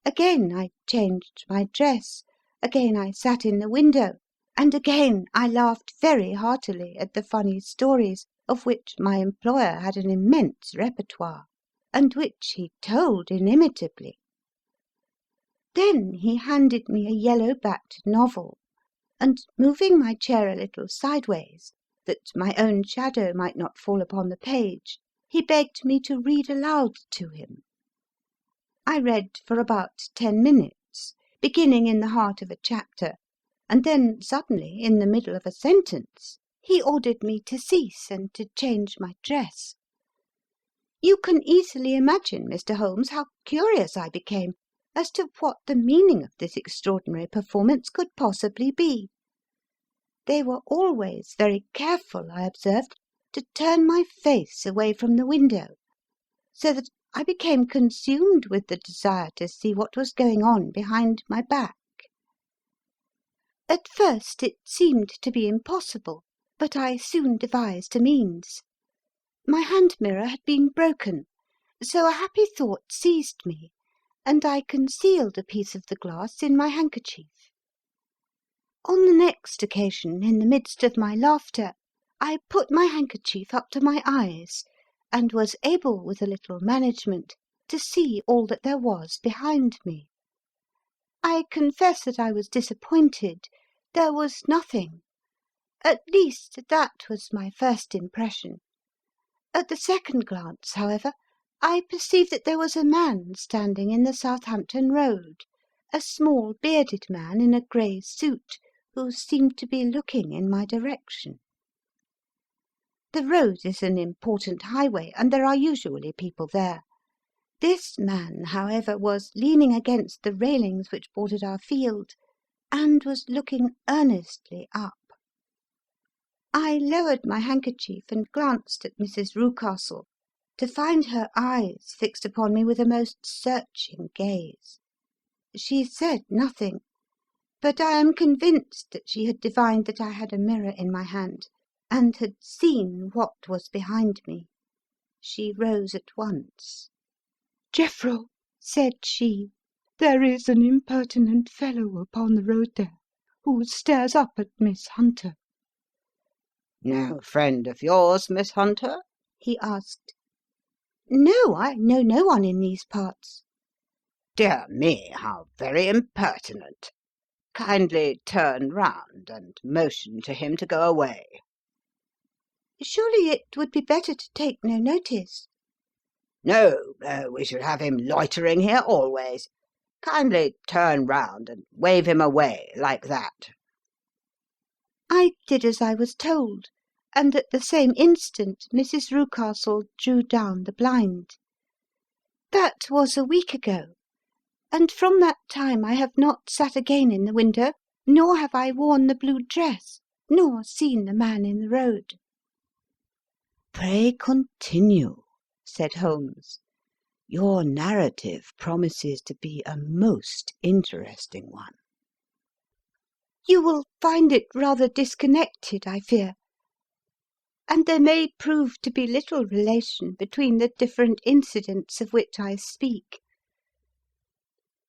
S3: Again I changed my dress, again I sat in the window, and again I laughed very heartily at the funny stories of which my employer had an immense repertoire, and which he told inimitably. Then he handed me a yellow-backed novel, and, moving my chair a little sideways, that my own shadow might not fall upon the page, he begged me to read aloud to him. I read for about 10 minutes, beginning in the heart of a chapter, and then suddenly, in the middle of a sentence, he ordered me to cease and to change my dress. You can easily imagine, Mr. Holmes, how curious I became as to what the meaning of this extraordinary performance could possibly be. They were always very careful, I observed, to turn my face away from the window, so that I became consumed with the desire to see what was going on behind my back. At first it seemed to be impossible, but I soon devised a means. My hand mirror had been broken, so a happy thought seized me, and I concealed a piece of the glass in my handkerchief. On the next occasion, in the midst of my laughter, I put my handkerchief up to my eyes, and was able, with a little management, to see all that there was behind me. I confess that I was disappointed. There was nothing. At least, that was my first impression. At the second glance, however, I perceived that there was a man standing in the Southampton Road, a small bearded man in a grey suit, who seemed to be looking in my direction. The road is an important highway, and there are usually people there. This man, however, was leaning against the railings which bordered our field, and was looking earnestly up. I lowered my handkerchief and glanced at Mrs. Rucastle, to find her eyes fixed upon me with a most searching gaze. She said nothing, but I am convinced that she had divined that I had a mirror in my hand, and had seen what was behind me. She rose at once. "Jeffro," said she, "there is an impertinent fellow upon the road there, who stares up at Miss Hunter."
S1: "No friend of yours, Miss Hunter?" he asked.
S3: "No, I know no one in these parts."
S1: "Dear me, how very impertinent! Kindly turn round and motion to him to go away."
S3: "Surely it would be better to take no notice."
S1: No, no, we should have him loitering here always. Kindly turn round and wave him away, like that."
S3: I did as I was told, and at the same instant Mrs. Rucastle drew down the blind. That was a week ago, and from that time I have not sat again in the window, nor have I worn the blue dress, nor seen the man in the road.
S1: "Pray continue," said Holmes. "Your narrative promises to be a most interesting one."
S3: You will find it rather disconnected, I fear, and there may prove to be little relation between the different incidents of which I speak.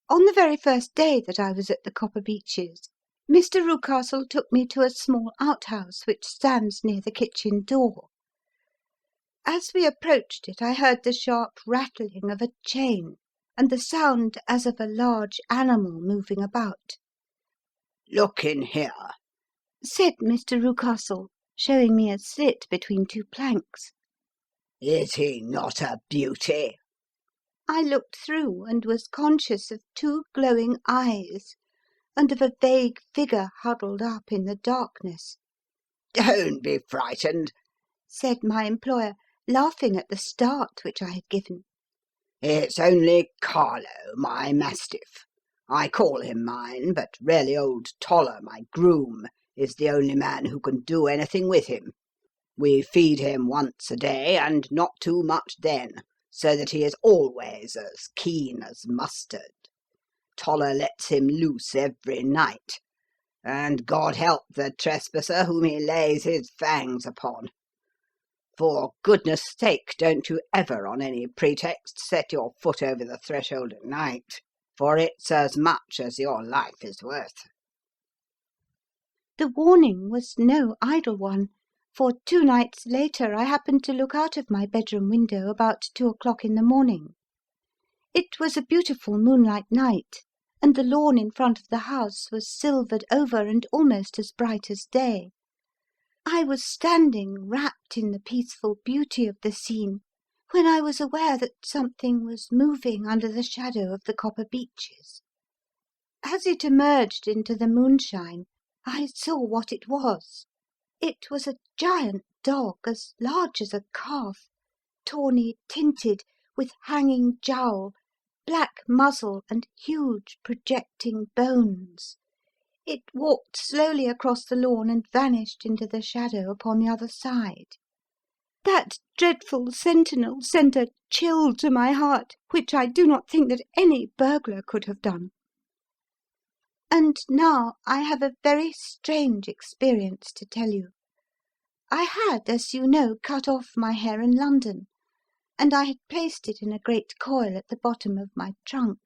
S3: On the very first day that I was at the Copper Beeches, Mr. Rucastle took me to a small outhouse which stands near the kitchen door. As we approached it, I heard the sharp rattling of a chain, and the sound as of a large animal moving about.
S1: "Look in here,"
S3: said Mr. Rucastle, showing me a slit between two planks.
S2: Is he not a beauty?
S3: I looked through and was conscious of two glowing eyes and of a vague figure huddled up in the darkness.
S2: Don't be frightened,
S3: said my employer, laughing at the start which I had given.
S2: It's only Carlo, my mastiff. I call him mine, but really old Toller, my groom, is the only man who can do anything with him. We feed him once a day, and not too much then, so that he is always as keen as mustard. Toller lets him loose every night, and God help the trespasser whom he lays his fangs upon. For goodness' sake, don't you ever on any pretext set your foot over the threshold at night, for it's as much as your life is worth.
S3: The warning was no idle one, for 2 nights later I happened to look out of my bedroom window about 2 o'clock in the morning. It was a beautiful moonlight night, and the lawn in front of the house was silvered over and almost as bright as day. I was standing wrapped in the peaceful beauty of the scene when I was aware that something was moving under the shadow of the Copper Beeches. As it emerged into the moonshine, I saw what it was. It was a giant dog as large as a calf, tawny tinted, with hanging jowl, black muzzle, and huge projecting bones. It walked slowly across the lawn and vanished into the shadow upon the other side. That dreadful sentinel sent a chill to my heart, which I do not think that any burglar could have done. And now I have a very strange experience to tell you. I had, as you know, cut off my hair in London, and I had placed it in a great coil at the bottom of my trunk.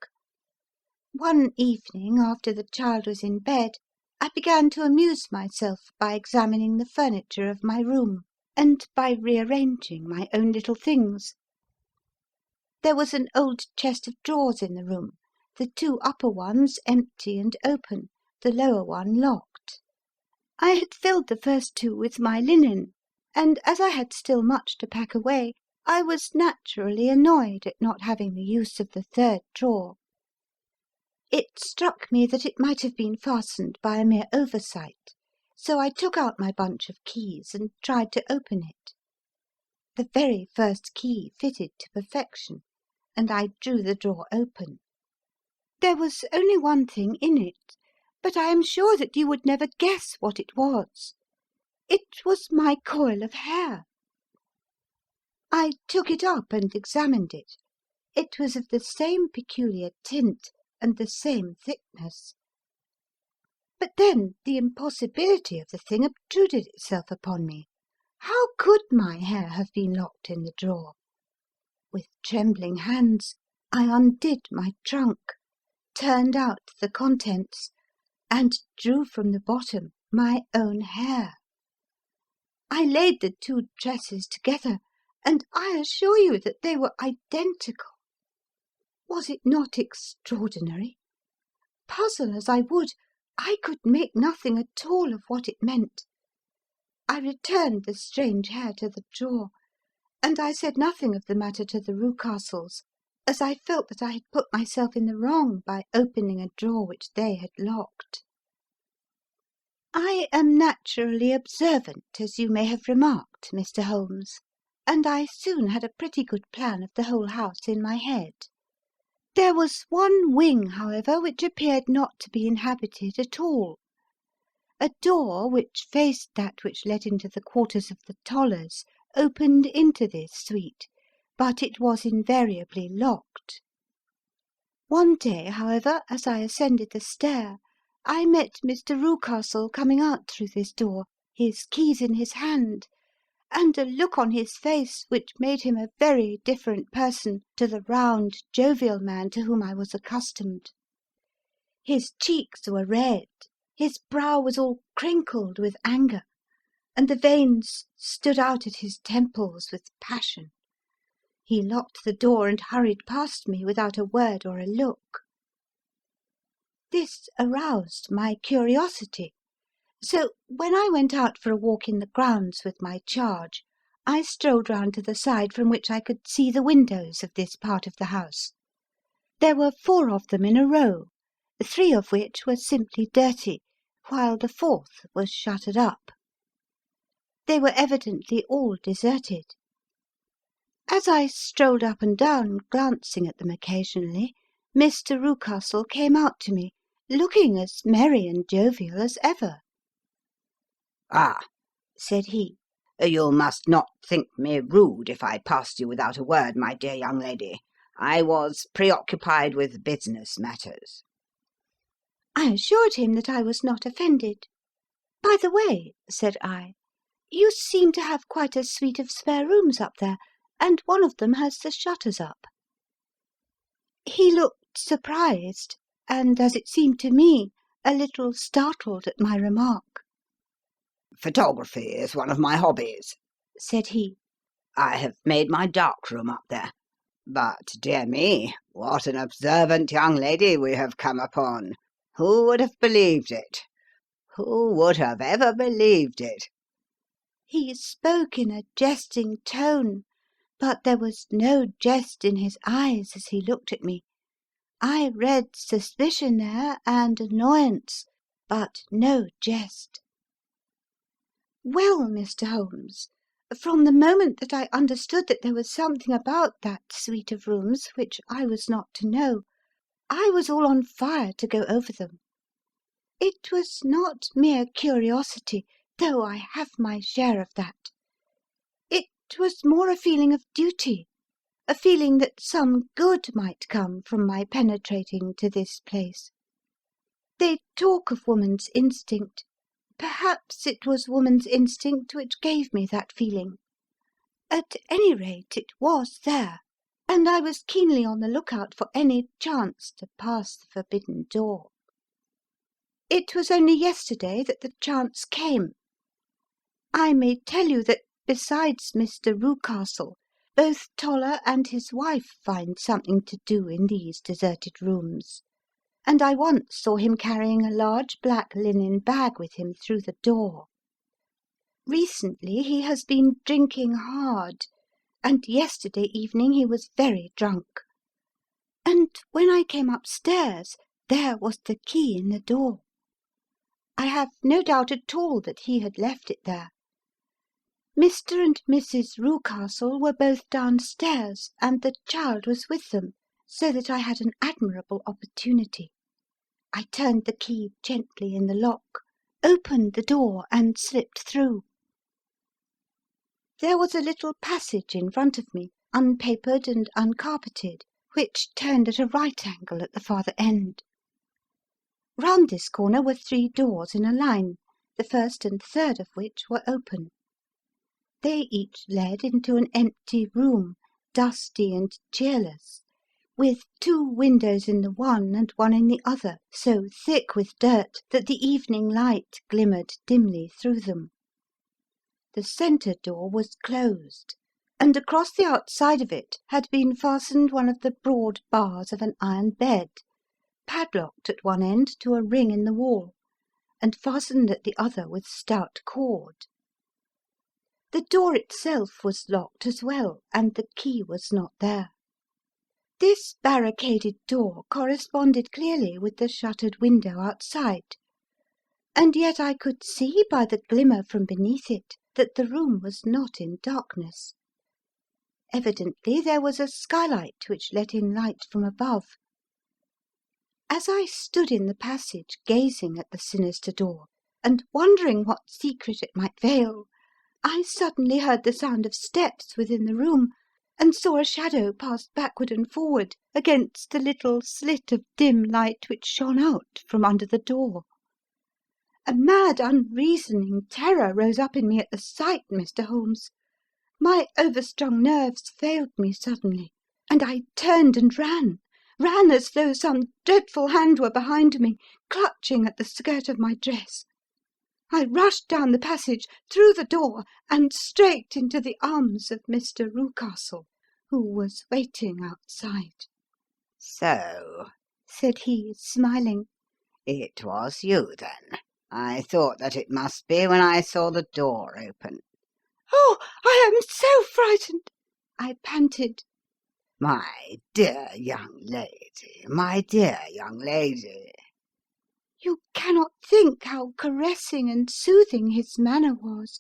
S3: One evening, after the child was in bed, I began to amuse myself by examining the furniture of my room, and by rearranging my own little things. There was an old chest of drawers in the room, the 2 upper ones empty and open, the lower one locked. I had filled the first 2 with my linen, and as I had still much to pack away, I was naturally annoyed at not having the use of the 3rd drawer. It struck me that it might have been fastened by a mere oversight, so I took out my bunch of keys and tried to open it. The very first key fitted to perfection, and I drew the drawer open. There was only one thing in it, but I am sure that you would never guess what it was. It was my coil of hair. I took it up and examined it. It was of the same peculiar tint and the same thickness. But then the impossibility of the thing obtruded itself upon me. How could my hair have been locked in the drawer? With trembling hands, I undid my trunk, turned out the contents, and drew from the bottom my own hair. I laid the 2 tresses together, and I assure you that they were identical. Was it not extraordinary? Puzzle as I would, I could make nothing at all of what it meant. I returned the strange hair to the drawer, and I said nothing of the matter to the Rucastles, as I felt that I had put myself in the wrong by opening a drawer which they had locked. I am naturally observant, as you may have remarked, Mr. Holmes, and I soon had a pretty good plan of the whole house in my head. There was one wing, however, which appeared not to be inhabited at all. A door, which faced that which led into the quarters of the Tollers, opened into this suite, but it was invariably locked. One day, however, as I ascended the stair, I met Mr. Rucastle coming out through this door, his keys in his hand, and a look on his face which made him a very different person to the round, jovial man to whom I was accustomed. His cheeks were red, his brow was all crinkled with anger, and the veins stood out at his temples with passion. He locked the door and hurried past me without a word or a look. This aroused my curiosity. So when I went out for a walk in the grounds with my charge, I strolled round to the side from which I could see the windows of this part of the house. There were 4 of them in a row, 3 of which were simply dirty, while the 4th was shuttered up. They were evidently all deserted. As I strolled up and down, glancing at them occasionally, Mr. Rucastle came out to me, looking as merry and jovial as ever.
S2: "Ah,"
S3: said he,
S2: "you must not think me rude if I passed you without a word, my dear young lady. I was preoccupied with business matters."
S3: I assured him that I was not offended. "By the way," said I, "you seem to have quite a suite of spare rooms up there, and one of them has the shutters up." He looked surprised, and, as it seemed to me, a little startled at my remark.
S2: "Photography is one of my hobbies,"
S3: said he.
S2: "I have made my dark room up there. But, dear me, what an observant young lady we have come upon! Who would have believed it? Who would have ever believed it?"
S3: He spoke in a jesting tone, but there was no jest in his eyes as he looked at me. I read suspicion there, and annoyance, but no jest. "Well, Mr. Holmes, from the moment that I understood that there was something about that suite of rooms which I was not to know, I was all on fire to go over them. It was not mere curiosity, though I have my share of that. It was more a feeling of duty, a feeling that some good might come from my penetrating to this place. They talk of woman's instinct. Perhaps it was woman's instinct which gave me that feeling. At any rate, it was there, and I was keenly on the lookout for any chance to pass the forbidden door. It was only yesterday that the chance came. I may tell you that, besides Mr. Rucastle, both Toller and his wife find something to do in these deserted rooms, and I once saw him carrying a large black linen bag with him through the door. Recently he has been drinking hard, and yesterday evening he was very drunk. And when I came upstairs, there was the key in the door. I have no doubt at all that he had left it there. Mr. and Mrs. Rucastle were both downstairs, and the child was with them, so that I had an admirable opportunity. I turned the key gently in the lock, opened the door, and slipped through. There was a little passage in front of me, unpapered and uncarpeted, which turned at a right angle at the farther end. Round this corner were 3 doors in a line, the first and third of which were open. They each led into an empty room, dusty and cheerless, with 2 windows in the one and one in the other, so thick with dirt that the evening light glimmered dimly through them. The centre door was closed, and across the outside of it had been fastened one of the broad bars of an iron bed, padlocked at one end to a ring in the wall, and fastened at the other with stout cord. The door itself was locked as well, and the key was not there. This barricaded door corresponded clearly with the shuttered window outside, and yet I could see by the glimmer from beneath it that the room was not in darkness. Evidently there was a skylight which let in light from above. As I stood in the passage gazing at the sinister door, and wondering what secret it might veil, I suddenly heard the sound of steps within the room, and saw a shadow pass backward and forward against the little slit of dim light which shone out from under the door. A mad, unreasoning terror rose up in me at the sight, Mr. Holmes. My overstrung nerves failed me suddenly, and I turned and ran as though some dreadful hand were behind me, clutching at the skirt of my dress. I rushed down the passage, through the door, and straight into the arms of Mr. Rucastle, who was waiting outside.
S2: "So,"
S3: said he, smiling,
S2: "it was you, then? I thought that it must be when I saw the door open."
S3: "Oh, I am so frightened," I panted.
S2: My dear young lady, my dear young lady.
S3: You cannot think how caressing and soothing his manner was.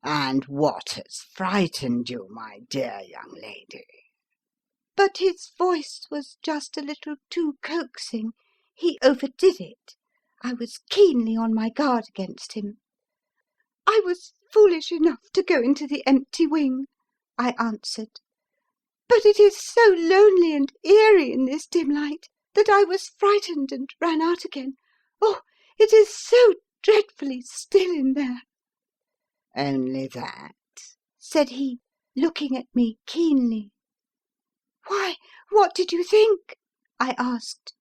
S2: And what has frightened you, my dear young lady?
S3: But his voice was just a little too coaxing. He overdid it. I was keenly on my guard against him. "I was foolish enough to go into the empty wing," I answered. "But it is so lonely and eerie in this dim light that I was frightened and ran out again. Oh, it is so dreadfully still in there."
S2: Only that?
S3: said he, looking at me keenly. "Why, what did you think?" I asked.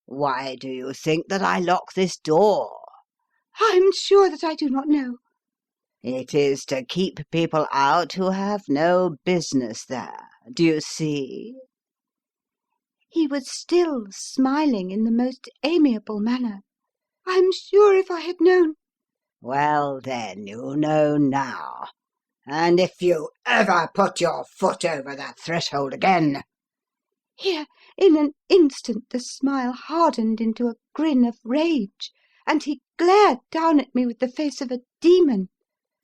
S2: Why do you think that I lock this door?
S3: "I'm sure that I do not know."
S2: It is to keep people out who have no business there. Do you see?
S3: He was still smiling in the most amiable manner. "I'm sure if I had known—"
S2: Well, then, you know now. And if you ever put your foot over that threshold again—"
S3: Here, in an instant, the smile hardened into a grin of rage, and he glared down at me with the face of a demon.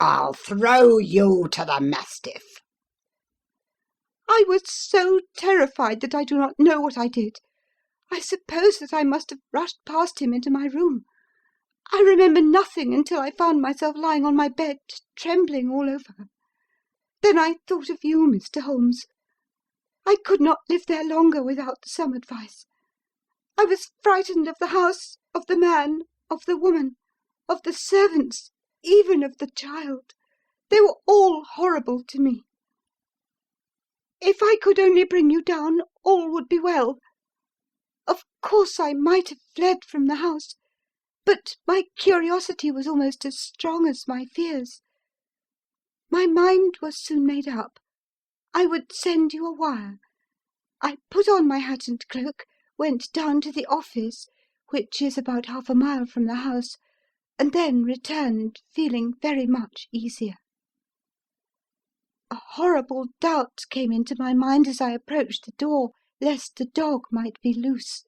S2: "I'll throw you to the mastiff."
S3: I was so terrified that I do not know what I did. I suppose that I must have rushed past him into my room. I remember nothing until I found myself lying on my bed, trembling all over. Then I thought of you, Mr. Holmes. I could not live there longer without some advice. I was frightened of the house, of the man, of the woman, of the servants, even of the child. They were all horrible to me. If I could only bring you down, all would be well. Of course I might have fled from the house, but my curiosity was almost as strong as my fears. My mind was soon made up. I would send you a wire. I put on my hat and cloak, went down to the office, which is about half a mile from the house, and then returned feeling very much easier. A horrible doubt came into my mind as I approached the door, lest the dog might be loose,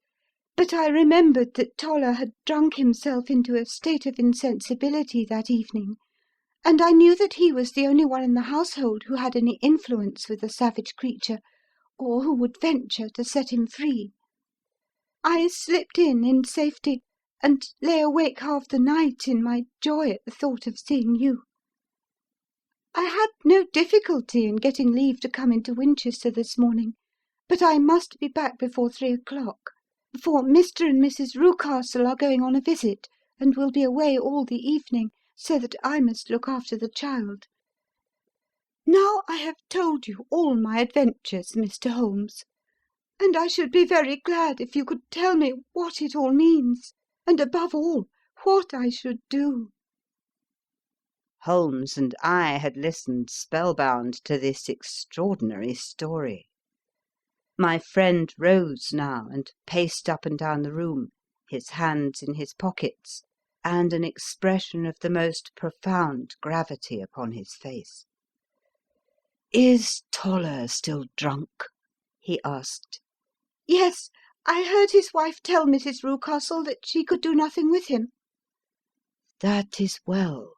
S3: but I remembered that Toller had drunk himself into a state of insensibility that evening, and I knew that he was the only one in the household who had any influence with the savage creature, or who would venture to set him free. I slipped in safety, and lay awake half the night in my joy at the thought of seeing you. I had no difficulty in getting leave to come into Winchester this morning, but I must be back before 3 o'clock, for Mr. and Mrs. Rucastle are going on a visit, and will be away all the evening, so that I must look after the child. Now I have told you all my adventures, Mr. Holmes, and I should be very glad if you could tell me what it all means, and above all, what I should do."
S1: Holmes and I had listened spellbound to this extraordinary story. My friend rose now and paced up and down the room, his hands in his pockets, and an expression of the most profound gravity upon his face. "Is Toller still drunk?" he asked.
S3: "Yes, I heard his wife tell Mrs. Rucastle that she could do nothing with him."
S1: "That is well.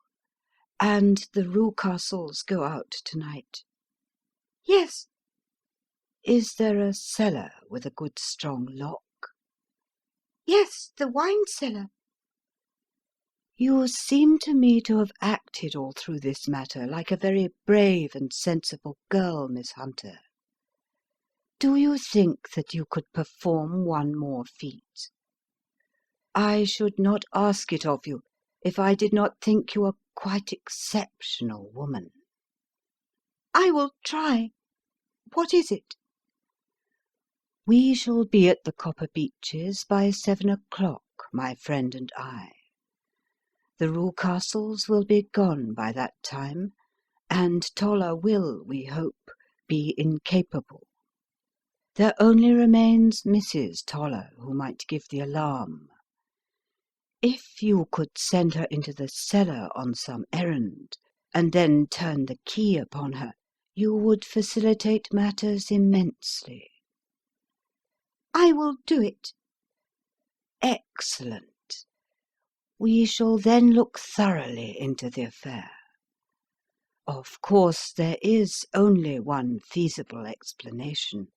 S1: And the Rucastles go out tonight?"
S3: "Yes."
S1: "Is there a cellar with a good strong lock?"
S3: "Yes, the wine cellar."
S1: "You seem to me to have acted all through this matter like a very brave and sensible girl, Miss Hunter. Do you think that you could perform one more feat? I should not ask it of you if I did not think you a quite exceptional woman."
S3: "I will try. What is it?"
S1: "We shall be at the Copper Beeches by 7 o'clock, my friend and I. The Rucastles will be gone by that time, and Toller will, we hope, be incapable. There only remains Mrs. Toller, who might give the alarm. If you could send her into the cellar on some errand, and then turn the key upon her, You would facilitate matters immensely."
S3: "I will do it."
S1: "Excellent. We shall then look thoroughly into the affair. Of course, there is only one feasible explanation.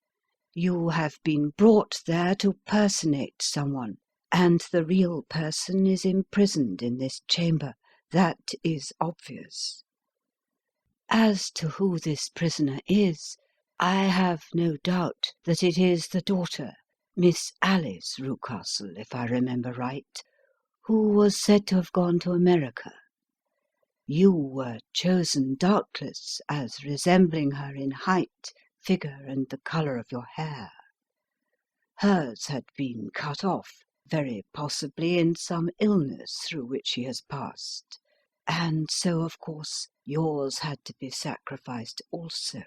S1: You have been brought there to personate someone, and the real person is imprisoned in this chamber. That is obvious. As to who this prisoner is, I have no doubt that it is the daughter, Miss Alice Rucastle, if I remember right, who was said to have gone to America. You were chosen, doubtless, as resembling her in height, figure, and the colour of your hair. Hers had been cut off, very possibly in some illness through which she has passed, and so, of course, yours had to be sacrificed also.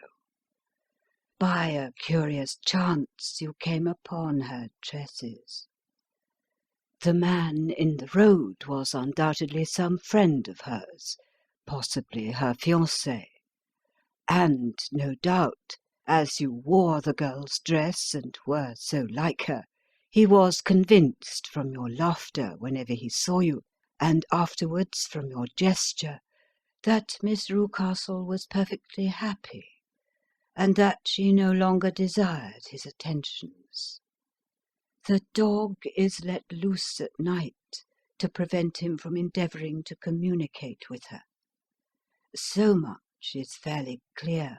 S1: By a curious chance you came upon her tresses. The man in the road was undoubtedly some friend of hers, possibly her fiancé, and, no doubt, as you wore the girl's dress and were so like her, he was convinced from your laughter whenever he saw you, and afterwards from your gesture, that Miss Rucastle was perfectly happy, and that she no longer desired his attentions. The dog is let loose at night to prevent him from endeavouring to communicate with her. So much is fairly clear.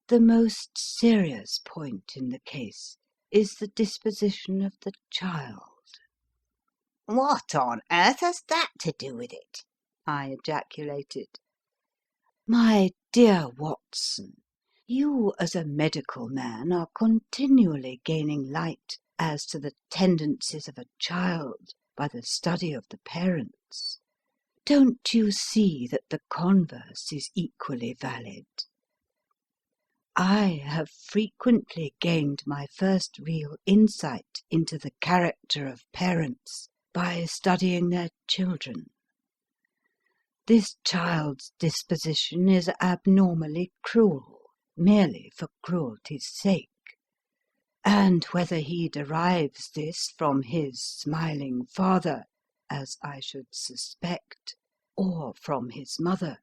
S1: The most serious point in the case is the disposition of the child."
S2: "What on earth has that to do with it?" I ejaculated.
S1: My dear Watson, you as a medical man are continually gaining light as to the tendencies of a child by the study of the parents. Don't you see that the converse is equally valid? I have frequently gained my first real insight into the character of parents by studying their children. This child's disposition is abnormally cruel, merely for cruelty's sake, and whether he derives this from his smiling father, as I should suspect, or from his mother,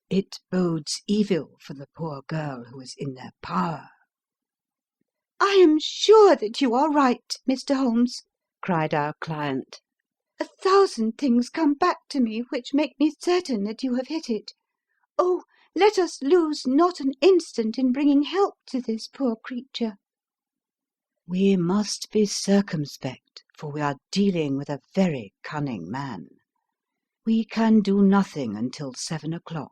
S1: it bodes evil for the poor girl who is in their power."
S3: "I am sure that you are right, Mr. Holmes," cried our client. "A thousand things come back to me which make me certain that you have hit it. Oh, let us lose not an instant in bringing help to this poor creature."
S1: We must be circumspect, for we are dealing with a very cunning man. We can do nothing until 7 o'clock.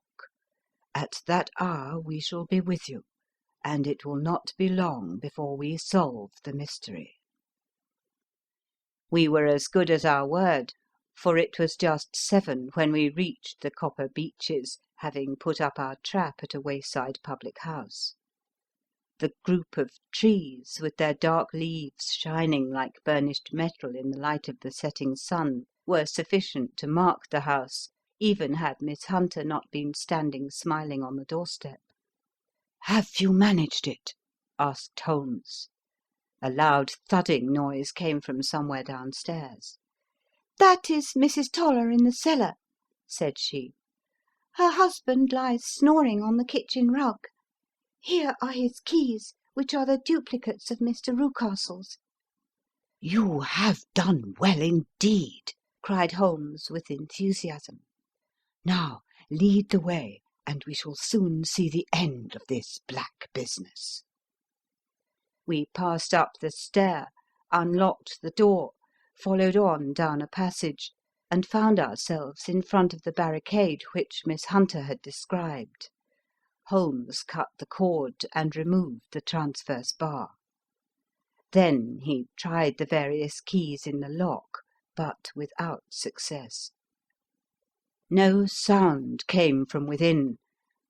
S1: At that hour we shall be with you, and it will not be long before we solve the mystery." We were as good as our word, for it was just 7 when we reached the Copper Beeches, having put up our trap at a wayside public house. The group of trees, with their dark leaves shining like burnished metal in the light of the setting sun, were sufficient to mark the house, even had Miss Hunter not been standing smiling on the doorstep. "Have you managed it?" asked Holmes. A loud thudding noise came from somewhere downstairs.
S3: "That is Mrs. Toller in the cellar," said she. "Her husband lies snoring on the kitchen rug. Here are his keys, which are the duplicates of Mr. Rucastle's."
S1: "You have done well indeed," cried Holmes with enthusiasm. "Now lead the way, and we shall soon see the end of this black business." We passed up the stair, unlocked the door, followed on down a passage, and found ourselves in front of the barricade which Miss Hunter had described. Holmes cut the cord and removed the transverse bar. Then he tried the various keys in the lock, but without success. No sound came from within,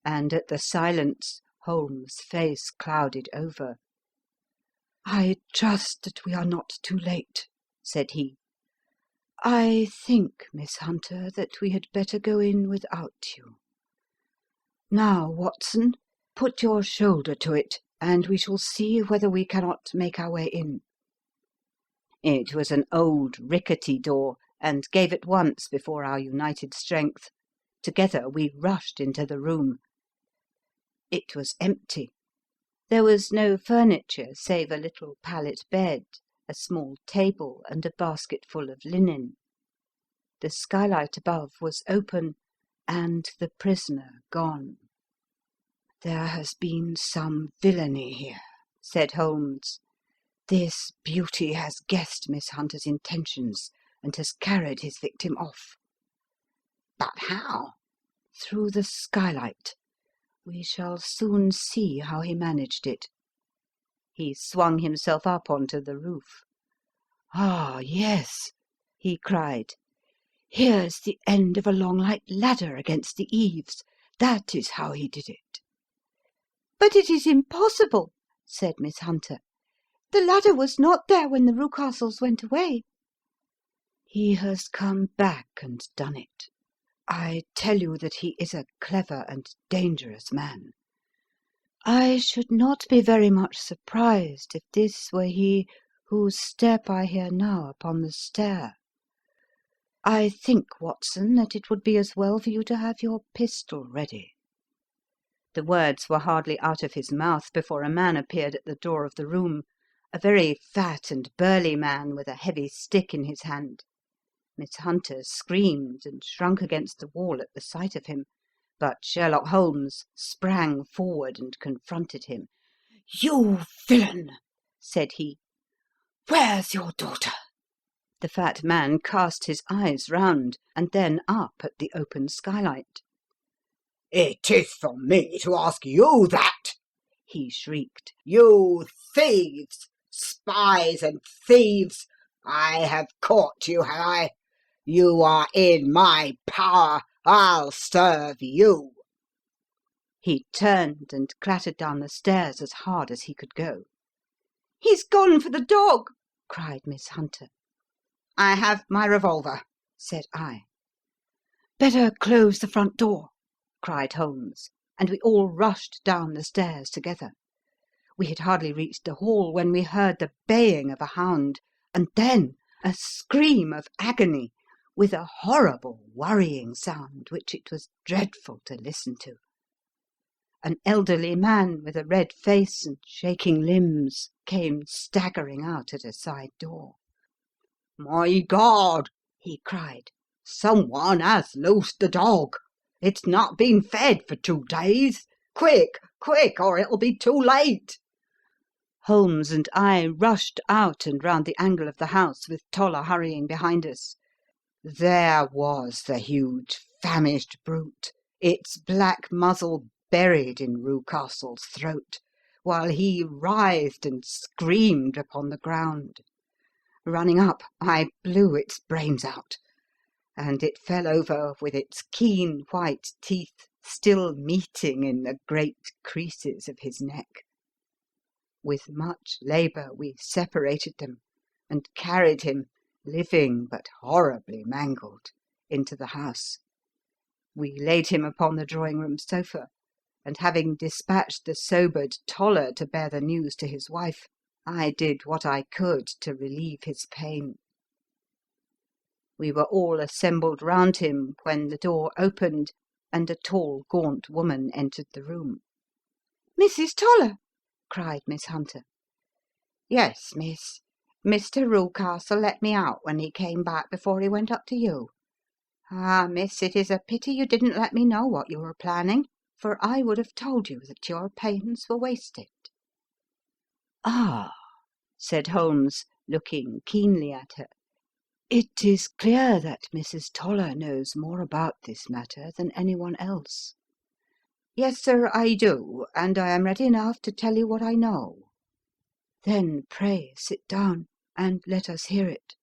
S1: and at the silence Holmes' face clouded over. "I trust that we are not too late," said he. "I think, Miss Hunter, that we had better go in without you. Now, Watson, put your shoulder to it, and we shall see whether we cannot make our way in." It was an old rickety door, and gave at once before our united strength. Together we rushed into the room. It was empty. There was no furniture save a little pallet bed, a small table, and a basketful of linen. The skylight above was open, and the prisoner gone. "There has been some villainy here," said Holmes. "This beauty has guessed Miss Hunter's intentions and has carried his victim off."
S2: "But how?"
S1: "Through the skylight. We shall soon see how he managed it." He swung himself up onto the roof. "Ah, yes," he cried. "Here's the end of a long light ladder against the eaves. That is how he did it."
S3: "But it is impossible," said Miss Hunter. "The ladder was not there when the Rucastles went away."
S1: "He has come back and done it. I tell you that he is a clever and dangerous man. I should not be very much surprised if this were he whose step I hear now upon the stair. I think, Watson, that it would be as well for you to have your pistol ready." The words were hardly out of his mouth before a man appeared at the door of the room, a very fat and burly man with a heavy stick in his hand. Miss Hunter screamed and shrunk against the wall at the sight of him, but Sherlock Holmes sprang forward and confronted him. "You villain!" said he. "Where's your daughter?" The fat man cast his eyes round and then up at the open skylight.
S2: "It is for me to ask you that!" he shrieked. "You thieves! Spies and thieves! I have caught you, have I? You are in my power. I'll serve you."
S1: He turned and clattered down the stairs as hard as he could go.
S3: "He's gone for the dog!"
S1: cried Miss Hunter.
S2: "I have my revolver,"
S1: said I. "Better close the front door," cried Holmes, and we all rushed down the stairs together. We had hardly reached the hall when we heard the baying of a hound, and then a scream of agony, with a horrible worrying sound which it was dreadful to listen to. An elderly man with a red face and shaking limbs came staggering out at a side door.
S2: "My God!" he cried. "Someone has loosed the dog. It's not been fed for 2 days. Quick, quick, or it'll be too late."
S1: Holmes and I rushed out and round the angle of the house, with Toller hurrying behind us. There was the huge famished brute, its black muzzle buried in Rucastle's throat, while he writhed and screamed upon the ground. Running up, I blew its brains out, and it fell over with its keen white teeth still meeting in the great creases of his neck. With much labour we separated them, and carried him, living but horribly mangled, into the house. We laid him upon the drawing-room sofa, and having dispatched the sobered Toller to bear the news to his wife, I did what I could to relieve his pain. We were all assembled round him when the door opened and a tall, gaunt woman entered the room.
S3: "Mrs. Toller!"
S1: cried Miss Hunter.
S2: "Yes, miss. Mr. Rucastle let me out when he came back before he went up to you. Ah, miss, it is a pity you didn't let me know what you were planning, for I would have told you that your pains were wasted."
S1: "Ah," said Holmes, looking keenly at her. "It is clear that Mrs. Toller knows more about this matter than anyone else."
S2: "Yes, sir, I do, and I am ready enough to tell you what I know."
S1: "Then pray sit down and let us hear it,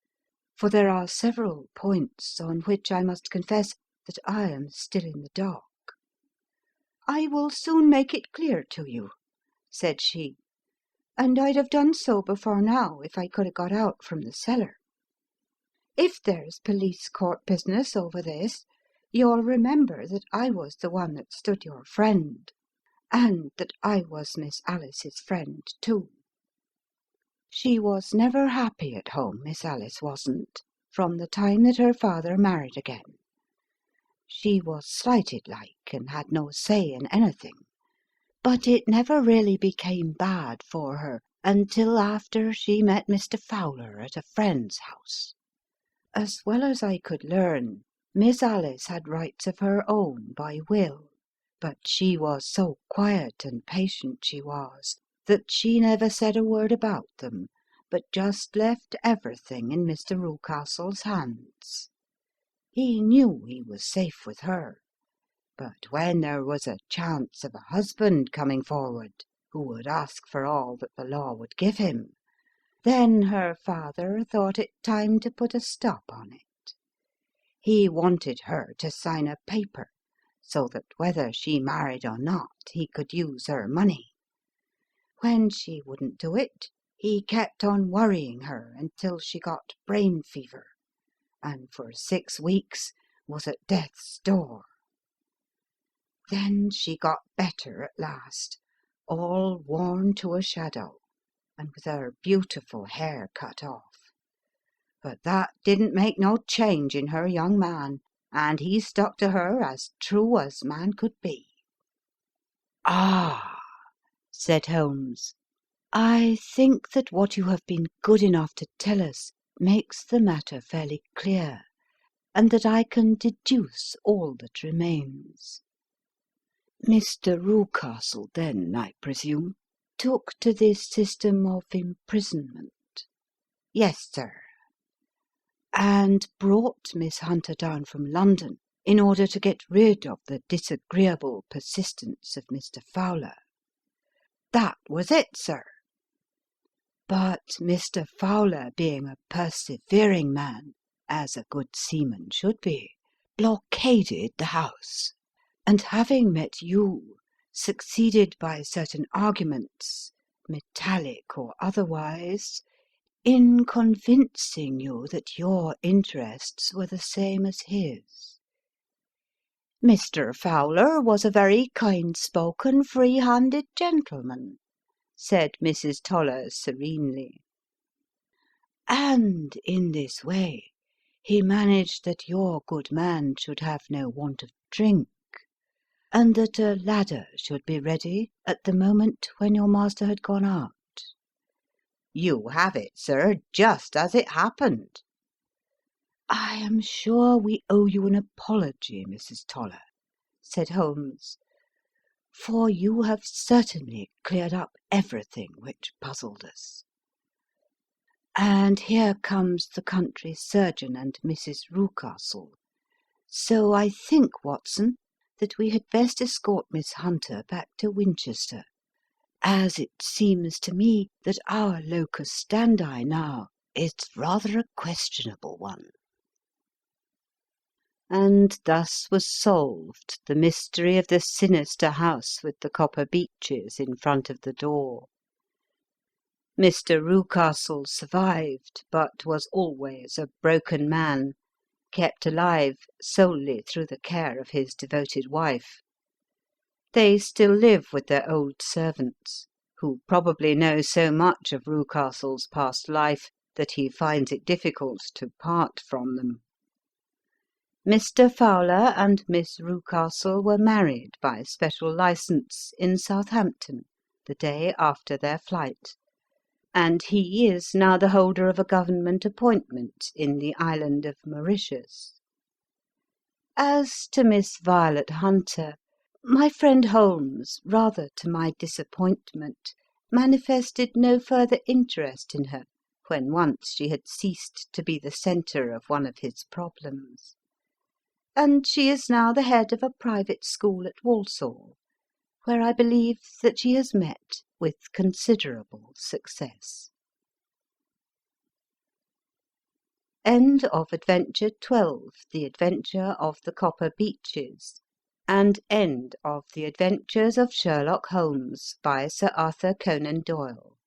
S1: for there are several points on which I must confess that I am still in the dark."
S3: "I will soon make it clear to you," said she, "and I'd have done so before now if I could have got out from the cellar. If there's police court business over this, You'll remember that I was the one that stood your friend, and that I was Miss Alice's friend too. She was never happy at home, Miss Alice wasn't, from the time that her father married again. She was slighted like, and had no say in anything. But it never really became bad for her until after she met Mr. Fowler at a friend's house. As well as I could learn, Miss Alice had rights of her own by will, but she was so quiet and patient, she was, that she never said a word about them, but just left everything in Mr. Rucastle's hands. He knew he was safe with her, but when there was a chance of a husband coming forward, who would ask for all that the law would give him, then her father thought it time to put a stop on it. He wanted her to sign a paper, so that whether she married or not, he could use her money. When she wouldn't do it, he kept on worrying her until she got brain fever, and for 6 weeks was at death's door. Then she got better at last, all worn to a shadow, and with her beautiful hair cut off. But that didn't make no change in her young man, and he stuck to her as true as man could be.
S1: Ah, said Holmes, I think that what you have been good enough to tell us makes the matter fairly clear, and that I can deduce all that remains. Mr. Rucastle, then, I presume, took to this system of imprisonment?
S2: Yes, sir.
S1: And brought Miss Hunter down from London in order to get rid of the disagreeable persistence of Mr. Fowler?
S2: That was it, sir.
S1: But Mr. Fowler, being a persevering man, as a good seaman should be, blockaded the house, and having met you, succeeded by certain arguments, metallic or otherwise, in convincing you that your interests were the same as his.
S2: Mr. Fowler was a very kind-spoken, free-handed gentleman, said Mrs. Toller serenely.
S1: And in this way he managed that your good man should have no want of drink, and that a ladder should be ready at the moment when your master had gone out.
S2: You have it, sir, just as it happened.
S1: I am sure we owe you an apology, Mrs. Toller, said Holmes, for you have certainly cleared up everything which puzzled us. And here comes the country surgeon and Mrs. Rucastle. So I think, Watson, that we had best escort Miss Hunter back to Winchester, as it seems to me that our locus standi now is rather a questionable one. And thus was solved the mystery of the sinister house with the copper beeches in front of the door. Mr. Rucastle survived, but was always a broken man, kept alive solely through the care of his devoted wife. They still live with their old servants, who probably know so much of Rucastle's past life that he finds it difficult to part from them. Mr. Fowler and Miss Rucastle were married by special licence in Southampton the day after their flight, and he is now the holder of a government appointment in the island of Mauritius. As to Miss Violet Hunter, my friend Holmes, rather to my disappointment, manifested no further interest in her when once she had ceased to be the centre of one of his problems. And she is now the head of a private school at Walsall, where I believe that she has met with considerable success. End of Adventure 12, The Adventure of the Copper Beeches, and end of The Adventures of Sherlock Holmes by Sir Arthur Conan Doyle.